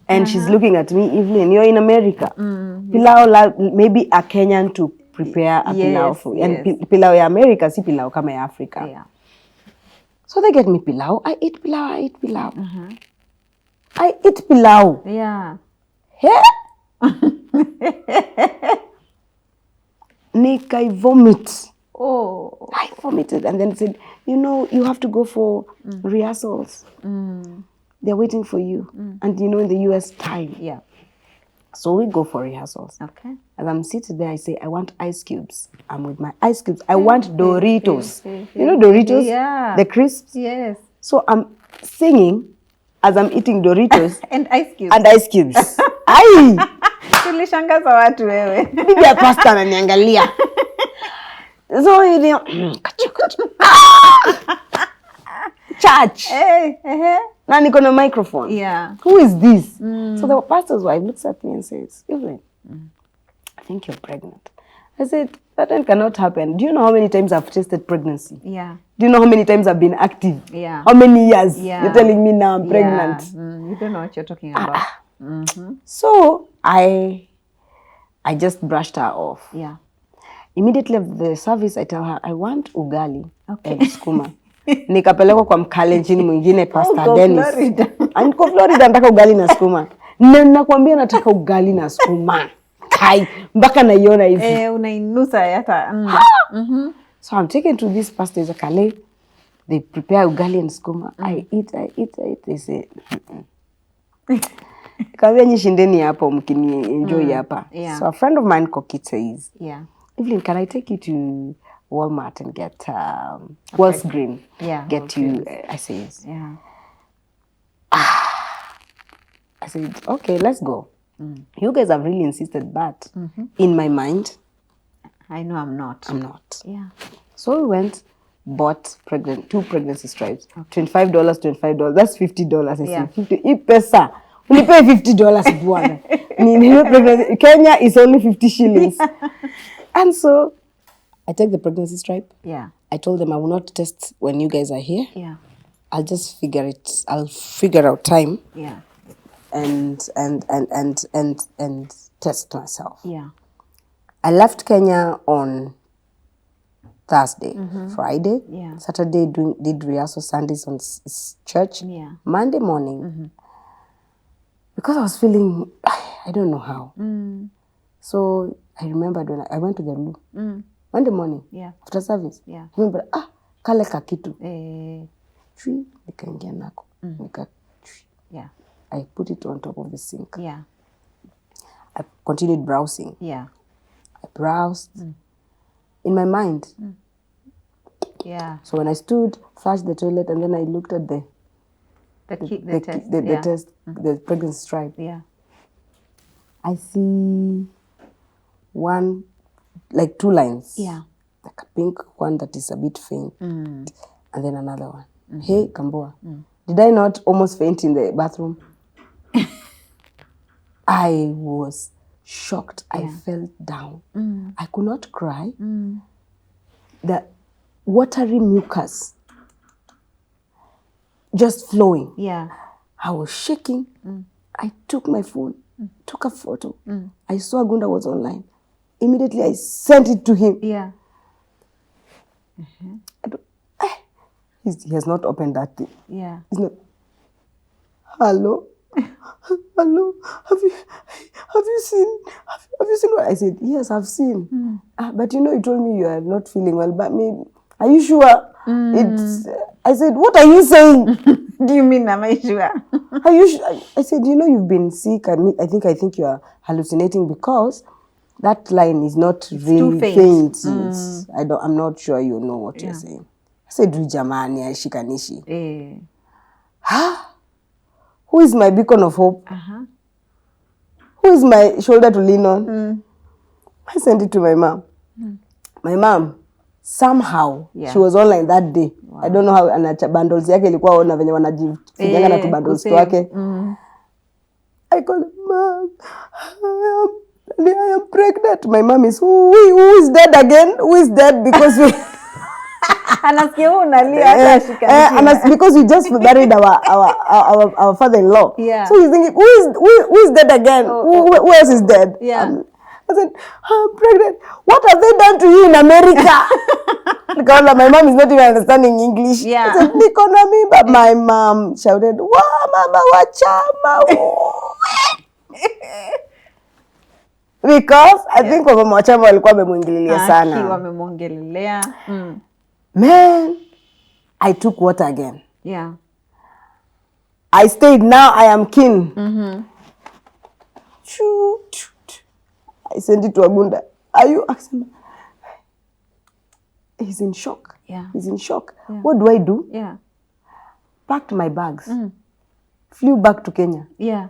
And she's looking at me, Evelyn, you're in America. Pilau, maybe a Kenyan to prepare a pilau for you. And pilau ya America, si pilau kama ya Africa. Yeah. So they get me pilau. I eat pilau. I eat pilau. Yeah. Yeah. I vomit. Oh. I vomited, and then said, you have to go for rehearsals. They're waiting for you. And in the US time. Yeah. So we go for rehearsals. Okay. As I'm seated there, I say, I want ice cubes. I'm with my ice cubes. I want Doritos. You know Doritos? Yeah. The crisps? Yes. So I'm singing as I'm eating Doritos. And ice cubes. And ice cubes. Ai! Tulishangaza watu wewe. Bibi ya pasta ananiangalia. So church. Hey, Na niko na microphone. Yeah. Who is this? So the pastor's wife looks at me and says, Evelyn, I think you're pregnant. I said, that cannot happen. Do you know how many times I've tested pregnancy? Yeah. Do you know how many times I've been active? Yeah. How many years? Yeah. You're telling me now I'm pregnant. You don't know what you're talking about. So I just brushed her off. Yeah. Immediately after the service, I tell her, I want ugali and skuma. Nikapelekwa kwa mkalenjini mwingine Pastor Dennis. Niko Florida nataka ugali na skuma. Nakwambia nataka ugali na skuma. Kai, mpaka naiona hivi. Unainusa yata. So I'm taken to this pastor's Kale. They prepare ugali and skuma. I eat. They say, Kawia nyishindeni hapo mkini enjoy hapa. Yeah. So a friend of mine Kokit says, Yeah. Evelyn, can I take you to Walmart and get Wells Green? Yeah. Get you, I said. Yeah. I said, okay, let's go. You guys have really insisted, but in my mind, I know I'm not. I'm not. Yeah. So we went, bought two pregnancy stripes. Okay. $25. That's $50. I said, 50. Pesa. We pay $50 bwana. Kenya is only 50 shillings. And so I take the pregnancy stripe. Yeah. I told them I will not test when you guys are here. Yeah. I'll just figure it. I'll figure out time. Yeah. And test myself. Yeah. I left Kenya on Thursday, Friday, Saturday did rehearsal, Sundays on church. Yeah. Monday morning, because I was feeling, I don't know how. So I remembered when I went to the loo. Monday morning, after service, I remember, kale kakitu. Chui, nikaingia nako. Yeah. I put it on top of the sink. Yeah. I continued browsing. Yeah. I browsed. In my mind. Yeah. So when I stood, flushed the toilet, and then I looked at the test, the pregnancy stripe. Yeah. I see two lines. Yeah. Like a pink one that is a bit faint. And then another one. Hey, Kambua. Did I not almost faint in the bathroom? I was shocked. I fell down. I could not cry. The watery mucus just flowing. Yeah. I was shaking. I took my phone, took a photo. I saw Agunda was online. Immediately I sent it to him. Yeah. He has not opened that thing. Yeah. He's not. Hello? Hello? Have you seen what I said? Yes, I've seen. But you told me you are not feeling well. But maybe, are you sure? I said, what are you saying? Do you mean am I sure? Are you sure? I said, you've been sick. I think you are hallucinating because that line is not really faint. I'm not sure you know what you're saying. I said, jamani, shikanishi. Who is my beacon of hope? Who is my shoulder to lean on? I sent it to my mom. My mom, somehow, she was online that day. Wow. I don't know how, bundles yake ilikuwa ona venye wanajifinyanga na tu bundles wake. I called, Mom, I am pregnant. My mom is, who is dead again? Who is dead? Because we... because we just buried our father-in-law. Yeah. So he's thinking, who is dead again? Who else is dead? Yeah. I said, I'm pregnant. What have they done to you in America? Because my mom is not even understanding English. Yeah. I said, Nikonami, but my mom shouted, "Wa mama wachama." Because I think mama wachama walikuwa wamemwingililia sana. Wamemwongelelea. Man, I took water again. Yeah. I stayed. Now I am keen. I sent it to Agunda. Are you? He's in shock. Yeah. He's in shock. Yeah. What do I do? Yeah. Packed my bags. Flew back to Kenya. Yeah.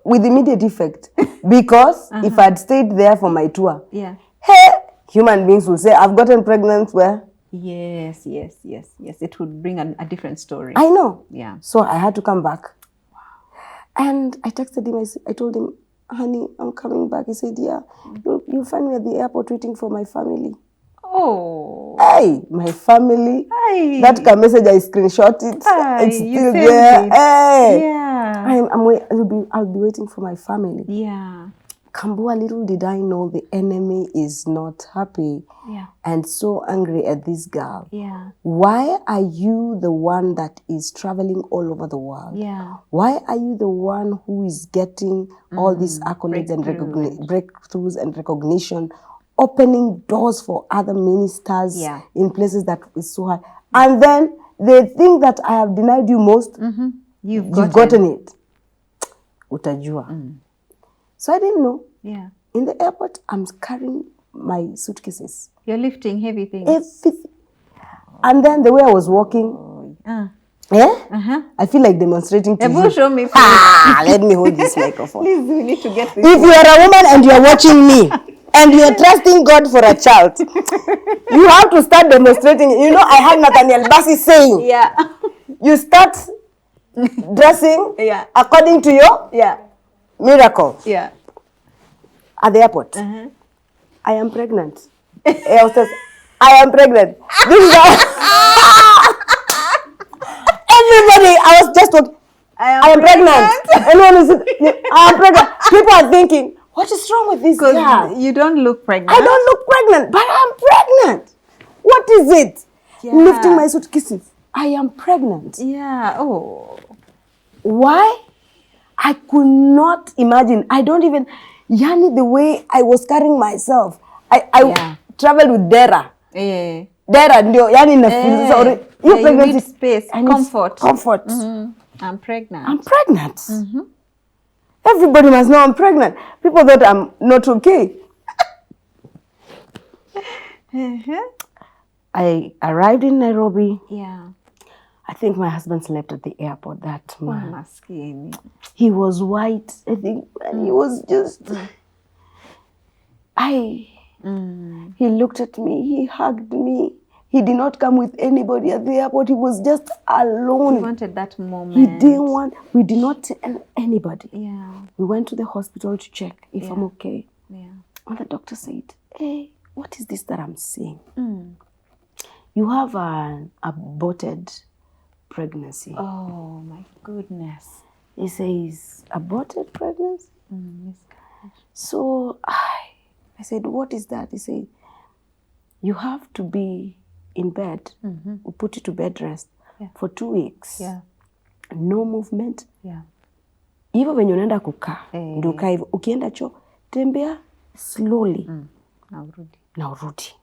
With immediate effect. Because if I'd stayed there for my tour, Yeah. hey, human beings will say, I've gotten pregnant where? Yes. It would bring a different story. I know. Yeah. So I had to come back. Wow. And I texted him. I told him, honey, I'm coming back. He said, yeah, you'll find me at the airport waiting for my family. Oh. Hey, my family. Hey. That message, I screenshot it. Hey, it's still there. Hey. Yeah. I'll be waiting for my family. Yeah. Kambua, little did I know the enemy is not happy. Yeah. And so angry at this girl. Yeah. Why are you the one that is traveling all over the world? Yeah. Why are you the one who is getting all these accolades and breakthroughs and recognition, opening doors for other ministers in places that is so hard? And then the thing that I have denied you most, you've gotten it. Utajua. So I didn't know. Yeah. In the airport, I'm carrying my suitcases. You're lifting heavy things. Everything. And then the way I was walking, I feel like demonstrating to you. Show me, please. Let me hold this microphone. Please, we need to get this. If you are a woman and you are watching me, and you are trusting God for a child, you have to start demonstrating. You know, I had Nathaniel Bassi saying, you start dressing according to your miracle. Yeah. At the airport. I am pregnant. I am pregnant. This is everybody, I was just talking. I am pregnant. Everyone is, I am pregnant. People are thinking, what is wrong with this girl? You don't look pregnant. I don't look pregnant, but I'm pregnant. What is it? Lifting my suitcases. I am pregnant. Yeah. Oh. Why? I could not imagine. I don't even, Yani, the way I was carrying myself. I traveled with Dera. Dera, Yani, you need space, comfort. I'm pregnant. I'm pregnant. Everybody must know I'm pregnant. People thought I'm not okay. I arrived in Nairobi. Yeah. I think my husband slept at the airport that man. Oh, he was white, I think, and he was just... He looked at me, he hugged me. He did not come with anybody at the airport. He was just alone. He wanted that moment. He didn't want... We did not tell anybody. Yeah. We went to the hospital to check if I'm okay. Yeah. And the doctor said, hey, what is this that I'm seeing? You have an aborted pregnancy. Oh, my goodness. He says, aborted pregnancy? So I said, what is that? He said, you have to be in bed. We put you to bed rest for 2 weeks. Yeah. No movement. Yeah. Hivyo venye unaenda kukaa, ndio ukaa hivyo. Ukienda choo, tembea slowly. Na urudi.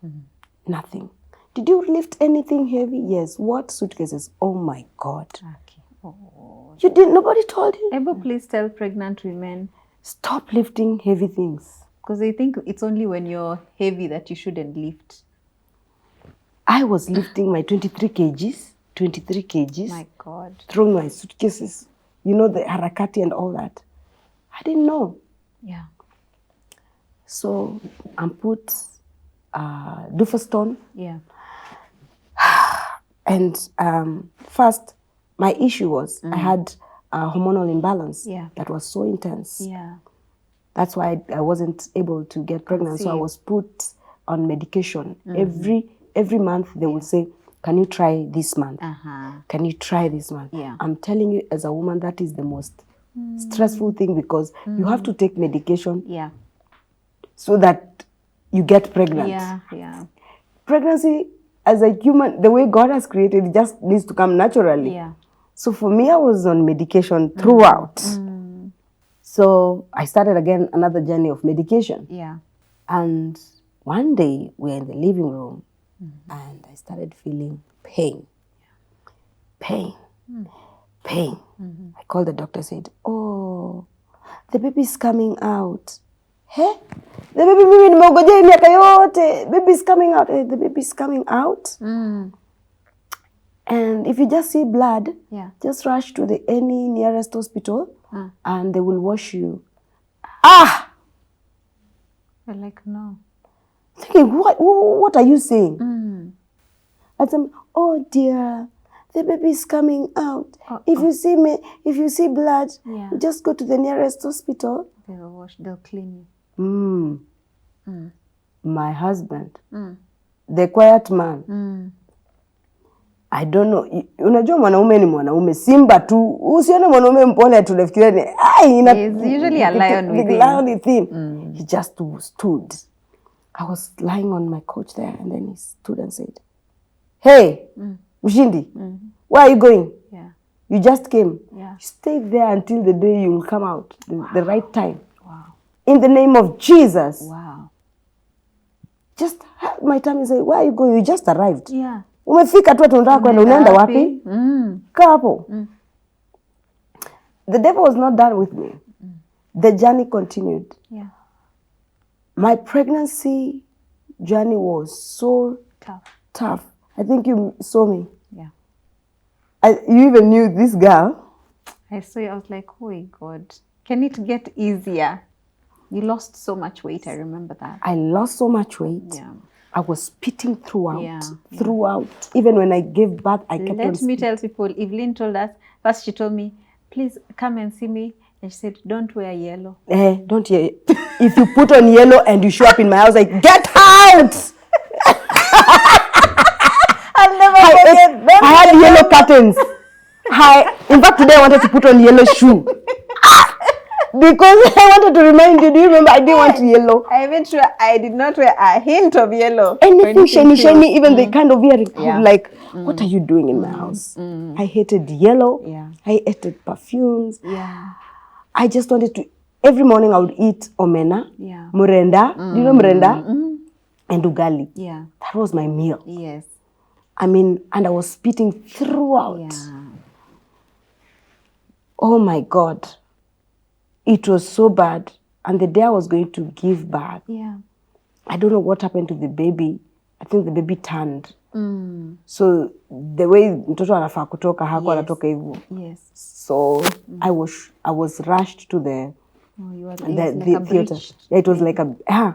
Nothing. Did you lift anything heavy? Yes. What suitcases? Oh my God. Okay. Oh. You didn't, nobody told you? Ever please tell pregnant women, stop lifting heavy things. Because they think it's only when you're heavy that you shouldn't lift. I was lifting my 23 kgs. My God. Throwing my suitcases. You know, the harakati and all that. I didn't know. Yeah. So I'm put Dufferstone. Yeah. And first, my issue was I had a hormonal imbalance that was so intense. Yeah. That's why I wasn't able to get pregnant. So I was put on medication. Every month they would say, can you try this month? Can you try this month? Yeah. I'm telling you, as a woman, that is the most stressful thing because you have to take medication so that you get pregnant. Yeah. Pregnancy, as a human, the way God has created, it just needs to come naturally. Yeah. So for me, I was on medication throughout. So I started again another journey of medication. Yeah. And one day we were in the living room and I started feeling pain. Pain. I called the doctor, said, oh, the baby is coming out. Hey, the baby mimi nimeongojea miaka yote. Baby is coming out. Hey, the baby is coming out. And if you just see blood, just rush to any nearest hospital and they will wash you. You're like, no. Thinking, what are you saying? I said, oh dear, the baby is coming out. If you see blood, just go to the nearest hospital. They will wash, they'll clean you. My husband, the quiet man. I don't know. Unajua mwanaume ni mwanaume. Simba tu. Usione mwanaume mpole tunafikiria ni he's usually a lion within. He just stood. I was lying on my couch there and then he stood and said, hey, Mshindi, where are you going? You just came. You stay there until the day you will come out. The right time. Wow. In the name of Jesus. Wow. Just my time, he said, where are you going? You just arrived. Umefika tu tunataka kwenda, unaenda wapi? Kaa hapo. The devil was not done with me. The journey continued. My pregnancy journey was so tough. I think you saw me. You even knew this girl. I saw you. I was like, oh God, can it get easier? You lost so much weight. I remember that. I lost so much weight. I was spitting throughout. Even when I gave birth, I kept on Let me tell people, Evelyn told us, first she told me, please come and see me. And she said, don't wear yellow. Don't wear. If you put on yellow and you show up in my house, like, get out! I'll never forget that. I had yellow curtains. In fact, today I wanted to put on yellow shoe. Because I wanted to remind you, do you remember I didn't want yellow? I did not wear a hint of yellow. Anything shiny, even the kind of earring. Like, what are you doing in my house? I hated yellow. I hated perfumes. I just wanted to, every morning I would eat omena, murenda, do you know murenda? And ugali. That was my meal. I mean, and I was spitting throughout. Oh my God. It was so bad. And the day I was going to give birth, I don't know what happened to the baby. I think the baby turned. So the way mtoto anafaa kutoka hakuwa anatoka hivyo. So I was rushed to the theater. It was like a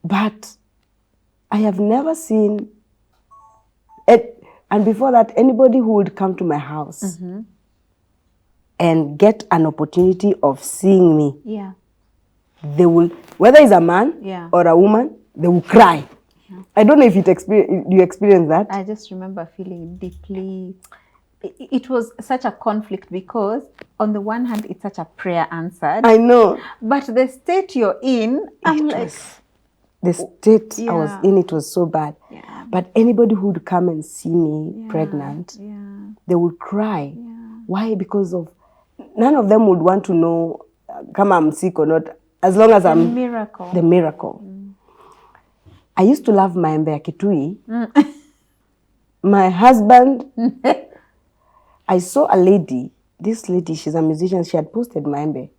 But I have never seen it. And before that, anybody who would come to my house and get an opportunity of seeing me, they will, whether it's a man or a woman, they will cry. I don't know if you experience that. I just remember feeling deeply. It was such a conflict because on the one hand, it's such a prayer answered. I know. But the state you're in, the state I was in, it was so bad. But anybody who would come and see me pregnant, they would cry. Why? Because of, none of them would want to know kama I'm sick or not, as long as I'm the miracle. I used to love maembe ya kitui. My husband, I saw a lady, this lady, she's a musician, she had posted maembe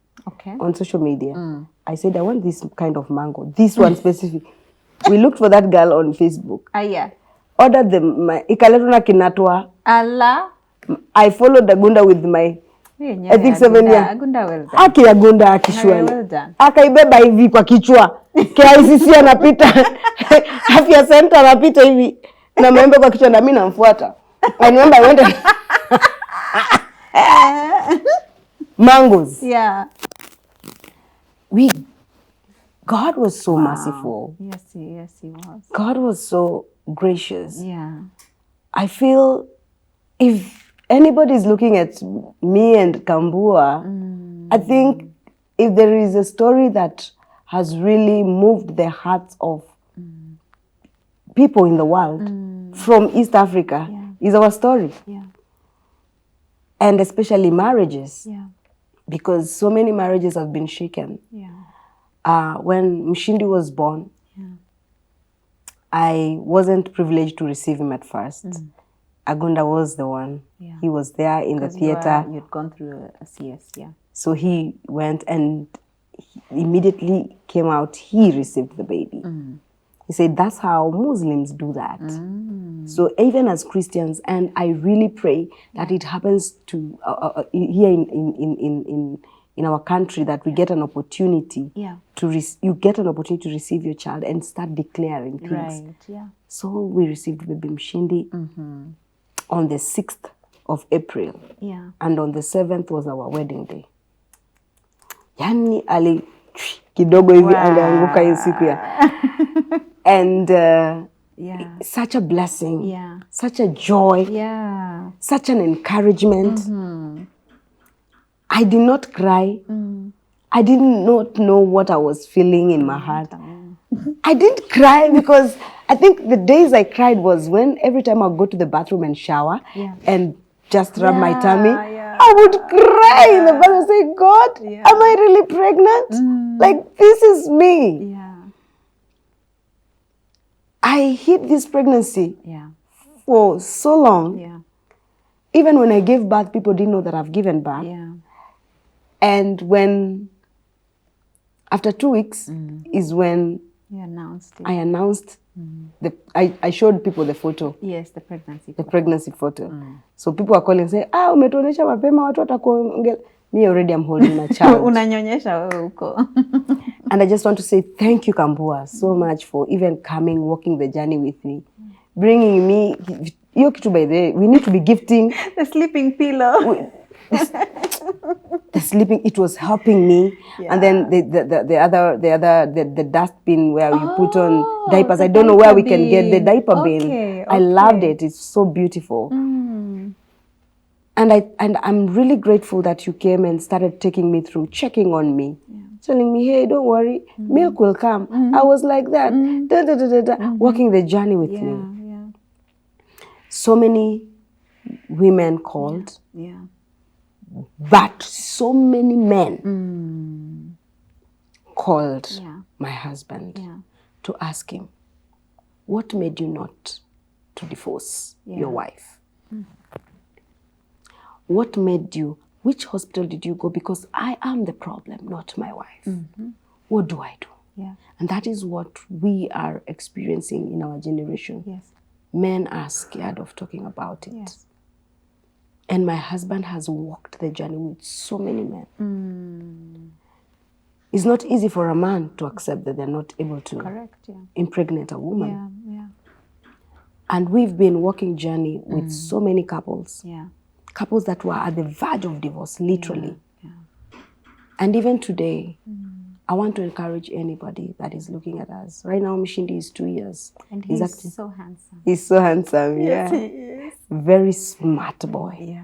on social media. I said, I want this kind of mango, this one specific. We looked for that girl on Facebook. Ordered them, ikaletwa na kinatwa. I followed Agunda with my, I think 7 years. Agunda well done. Aki Agunda akishwani. Well done. Akaibeba hivi kwa kichwa. KICC anapita. Afya center anapita hivi. Na maembe kwa kichwa na mimi namfuata. I remember I went mangoes. God was so merciful. Yes, he was. God was so gracious. I feel if anybody is looking at me and Kambua, I think if there is a story that has really moved the hearts of people in the world from East Africa, is our story. And especially marriages. Because so many marriages have been shaken. When Mshindi was born, I wasn't privileged to receive him at first. Agunda was the one. He was there in the theater. You'd gone through a CS, So he went and he immediately came out, he received the baby. He said, that's how Muslims do that. So even as Christians, and I really pray that it happens to here in our country, that we get an opportunity you get an opportunity to receive your child and start declaring things. Right, yeah. So we received baby Mshindi on the 6th of April. Yeah. And on the 7th was our wedding day. Yani ali kidogo hivi alianguka hiyo siku ya. And such a blessing, such a joy, such an encouragement. I did not cry. I did not know what I was feeling in my heart. I didn't cry because I think the days I cried was when every time I go to the bathroom and shower and just rub my tummy, I would cry in the bathroom and say, God, am I really pregnant? Like, this is me. I hid this pregnancy for so long. Even when I gave birth, people didn't know that I've given birth. And when, after 2 weeks, is when I announced, I showed people the photo. Yes, the pregnancy photo. The pregnancy photo. So people are calling and say, umetuonesha mapema watu watakuongea. Me already am holding my child. Unanyonyesha wewe uko. And I just want to say thank you, Kambua, so much for even coming, walking the journey with me. Bringing me, by the way, we need to be gifting. The sleeping pillow. The sleeping, it was helping me. And then the dustbin where you put on diapers. I don't know where we can get the diaper bin. I loved it. It's so beautiful. And I'm really grateful that you came and started taking me through, checking on me, telling me, hey, don't worry, milk will come. I was like that, walking the journey with me. So many women called, but so many men called my husband to ask him, what made you not to divorce your wife? What made you, which hospital did you go? Because I am the problem, not my wife. What do I do? And that is what we are experiencing in our generation. Men are scared of talking about it. And my husband has walked the journey with so many men. It's not easy for a man to accept that they're not able to impregnate a woman. And we've been walking journey with so many couples. Couples that were at the verge of divorce, literally. And even today, I want to encourage anybody that is looking at us. Right now, Mshindi is 2 years. And he's so handsome. He's so handsome, Yes, he is. Very smart boy.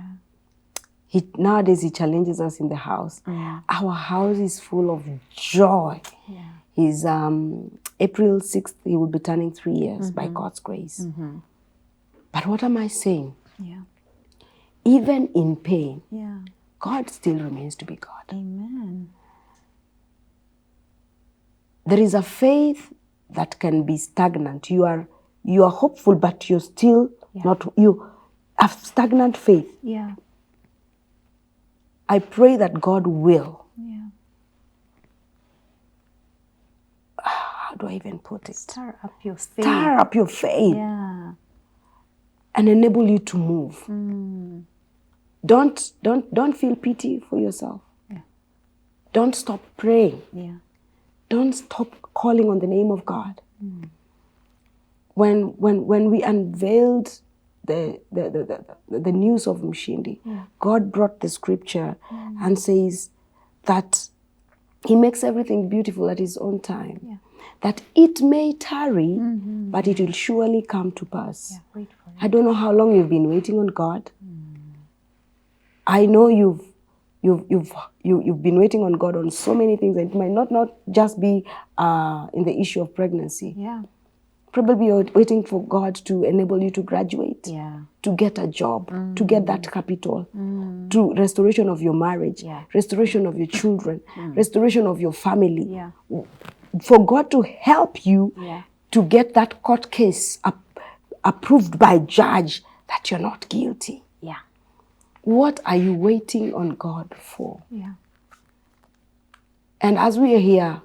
Nowadays, he challenges us in the house. Our house is full of joy. He's April 6th, he will be turning 3 years by God's grace. But what am I saying? Even in pain, God still remains to be God. Amen. There is a faith that can be stagnant. You are hopeful, but you're still not, you have stagnant faith. I pray that God will. How do I even put it? Stir up your faith. Stir up your faith. And enable you to move. Don't feel pity for yourself. Don't stop praying. Don't stop calling on the name of God. When we unveiled the news of Mshindi, God brought the scripture and says that He makes everything beautiful at His own time. That it may tarry, but it will surely come to pass. Wait for it. I don't know how long you've been waiting on God. I know you've been waiting on God on so many things, and it might not just be in the issue of pregnancy. Probably you're waiting for God to enable you to graduate, to get a job, to get that capital, to restoration of your marriage, restoration of your children, restoration of your family. For God to help you to get that court case approved by judge that you're not guilty. What are you waiting on God for? And as we are here,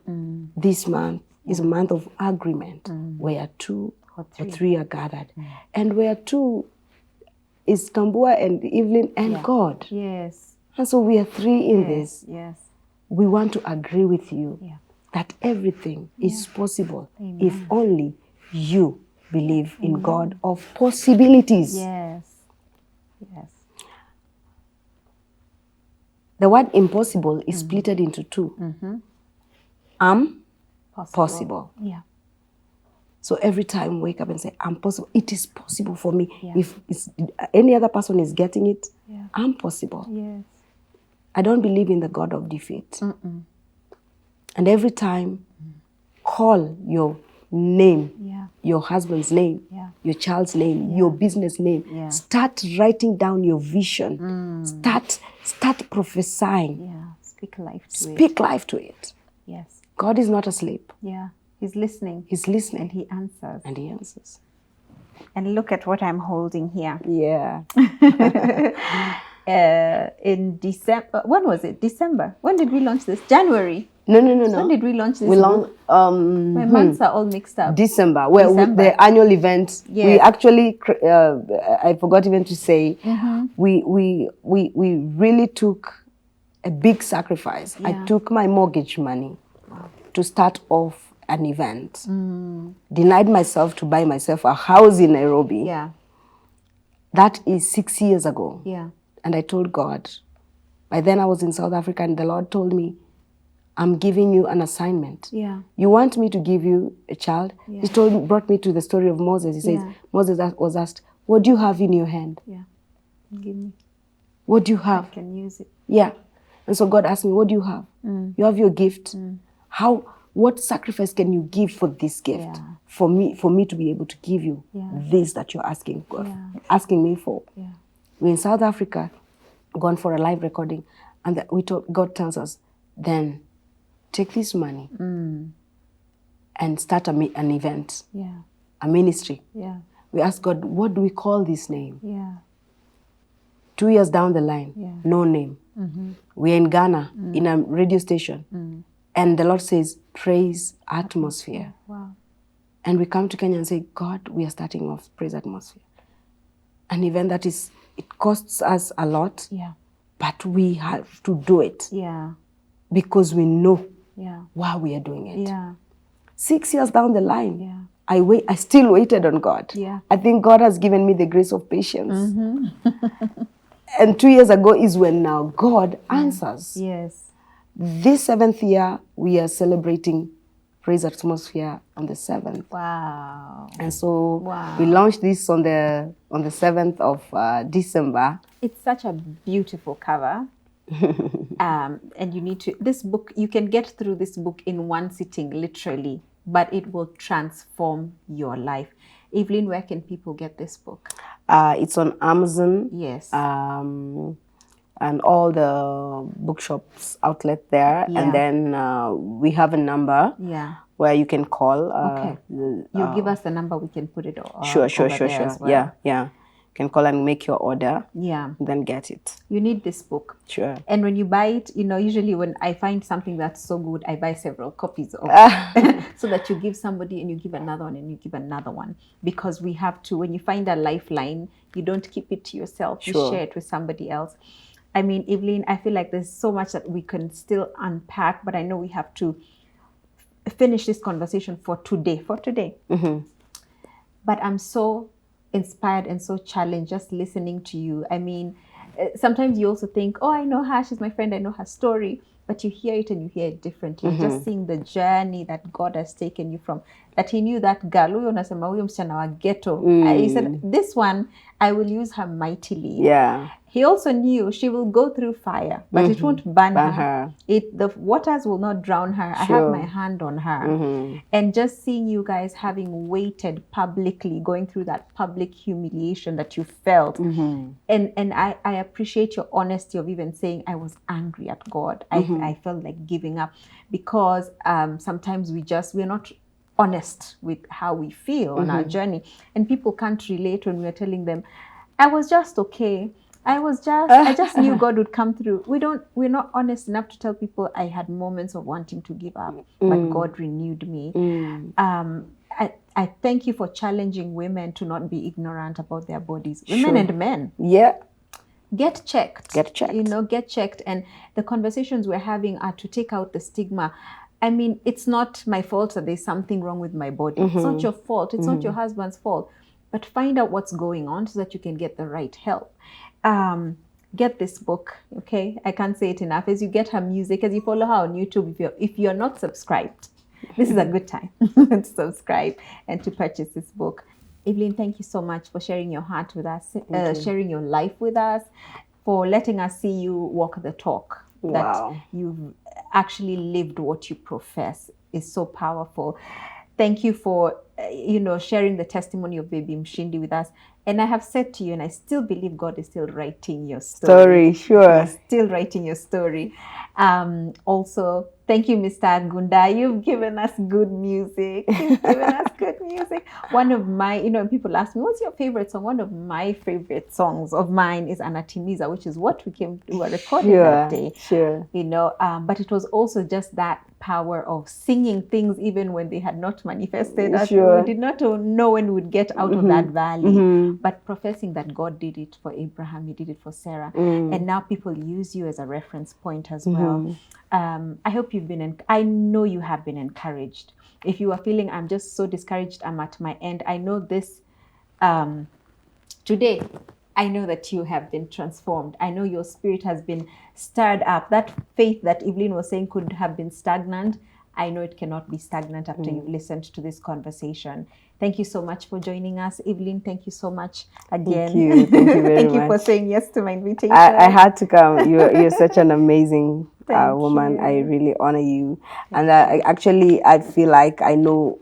this month is a month of agreement, where two or three are gathered. And where two is Kambua and Evelyn and God. Yes. And so we are three in this. Yes. We want to agree with you that everything is possible if only you believe in God of possibilities. Yes. Yes. The word impossible is split into two. Possible. Yeah. So every time wake up and say, I'm possible. It is possible for me. If any other person is getting it, I'm possible. Yes. I don't believe in the God of defeat. And every time, call your name, your husband's name, your child's name, your business name. Start writing down your vision. Start prophesying. Yeah. Speak life to it. Speak life to it. Yes. God is not asleep. Yeah. He's listening. He's listening. And he answers. And he answers. And look at what I'm holding here. Yeah. In December, when was it? December. When did we launch this? January. No. When did we launch this? We launched. My months are all mixed up. December. Well, with the annual event, we actually. I forgot even to say, we really took a big sacrifice. I took my mortgage money to start off an event. Denied myself to buy myself a house in Nairobi. Yeah. That is 6 years ago. Yeah. And I told God, by then I was in South Africa, and the Lord told me, I'm giving you an assignment. Yeah. You want me to give you a child? Yeah. He brought me to the story of Moses. He says, Moses was asked, what do you have in your hand? Yeah. Give me. What do you have? I can use it. Yeah. And so God asked me, what do you have? You have your gift. What sacrifice can you give for this gift? For me to be able to give you this that you're asking me for. Yeah. We're in South Africa, gone for a live recording, and God tells us, then take this money and start an event, a ministry. Yeah. We ask God, what do we call this name? Yeah. 2 years down the line, no name. We're in Ghana, in a radio station, and the Lord says, praise atmosphere. Wow. And we come to Kenya and say, God, we are starting off praise atmosphere. An event that it costs us a lot, but we have to do it. Yeah. Because we know why we are doing it. Yeah. 6 years down the line, I still waited on God. Yeah. I think God has given me the grace of patience. And 2 years ago is when now God answers. Yes. This 7th year, we are celebrating Praise Atmosphere on the 7th. Wow. And so we launched this on the 7th of December. It's such a beautiful cover. And you need to, this book, you can get through this book in one sitting, literally, but it will transform your life. Evelyn, where can people get this book? It's on Amazon. Yes. And all the bookshops outlet there. Yeah. And then we have a number where you can call. Okay. You give us the number, we can put it Sure. as well. Yeah. You can call and make your order. Yeah. Then get it. You need this book. Sure. And when you buy it, usually when I find something that's so good, I buy several copies of it. So that you give somebody and you give another one and you give another one. Because we have to, when you find a lifeline, you don't keep it to yourself. You share it with somebody else. I mean, Evelyn, I feel like there's so much that we can still unpack, but I know we have to finish this conversation for today. But I'm so inspired and so challenged just listening to you. I mean, sometimes you also think, oh, I know her, she's my friend, I know her story. But you hear it and you hear it differently. Just seeing the journey that God has taken you from. That he knew that girl, huyo unasema huyo msichana wa ghetto. He said, this one, I will use her mightily. Yeah. He also knew she will go through fire, but it won't burn her. The waters will not drown her. I have my hand on her. And just seeing you guys having waited publicly, going through that public humiliation that you felt. And I appreciate your honesty of even saying, I was angry at God. I felt like giving up. Because sometimes we're not honest with how we feel on our journey. And people can't relate when we're telling them, I was just okay. I just knew God would come through. We're not honest enough to tell people I had moments of wanting to give up, but God renewed me. I thank you for challenging women to not be ignorant about their bodies. Women and men. Yeah. Get checked. Get checked. Get checked. And the conversations we're having are to take out the stigma. I mean, it's not my fault that there's something wrong with my body. It's not your fault. It's not your husband's fault. But find out what's going on so that you can get the right help. Get this book, okay? I can't say it enough. As you get her music, as you follow her on YouTube, if you're not subscribed, this is a good time to subscribe and to purchase this book. Evelyn, thank you so much for sharing your heart with us, sharing your life with us, for letting us see you walk the talk. Wow. That you've actually lived what you profess is so powerful. Thank you for, sharing the testimony of baby Mshindi with us. And I have said to you, and I still believe God is still writing your story. Sure. He's still writing your story. Also, thank you, Mr. Agunda. You've given us good music. One of my, people ask me, what's your favorite song? One of my favorite songs of mine is Anatimiza, which is what we were recording that day. Sure. But it was also just that power of singing things even when they had not manifested. Sure. We did not know when we would get out of that valley. But professing that God did it for Abraham, He did it for Sarah. And now people use you as a reference point as well. I hope I know you have been encouraged. If you are feeling, I'm just so discouraged, I'm at my end, I know this, today, I know that you have been transformed. I know your spirit has been stirred up. That faith that Evelyn was saying could have been stagnant, I know it cannot be stagnant after you've listened to this conversation. Thank you so much for joining us. Evelyn, thank you so much again. Thank you very much. Thank you for saying yes to my invitation. I had to come. You're such an amazing woman. I really honor you. And I feel like I know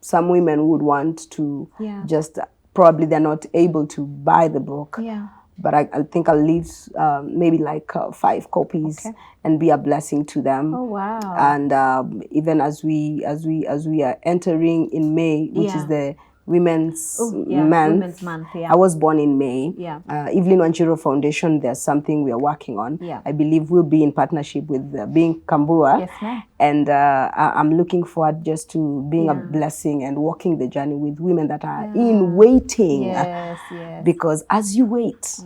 some women would want to just, probably they're not able to buy the book. Yeah. But I think I'll leave maybe like 5 copies and be a blessing to them. Oh wow! And even as we are entering in May, which is the Women's Month. I was born in May. Evelyn Wanjiru Foundation, there's something we are working on. I believe we'll be in partnership with being Kambua. Yes, ma'am. And I'm looking forward just to being a blessing and walking the journey with women that are in waiting. Yes. Because as you wait,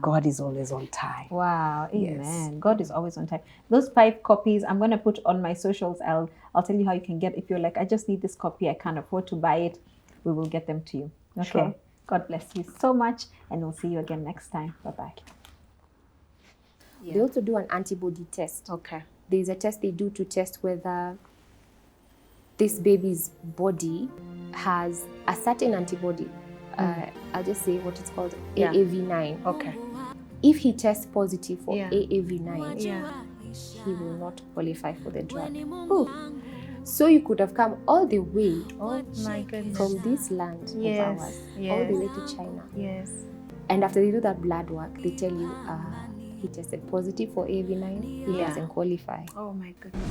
God is always on time. Wow, amen. Yes. God is always on time. Those 5 copies, I'm going to put on my socials. I'll tell you how you can get. If you're like, I just need this copy, I can't afford to buy it, we will get them to you. Okay. Sure. God bless you so much, and we'll see you again next time. Bye-bye. They also do an antibody test. Okay. There's a test they do to test whether this baby's body has a certain antibody. I'll just say what it's called, AAV9. Okay. If he tests positive for AAV9, he will not qualify for the drug. Ooh. So you could have come all the way from this land of ours, all the way to China. Yes. And after they do that blood work, they tell you he tested positive for AAV9, he doesn't qualify. Oh my goodness.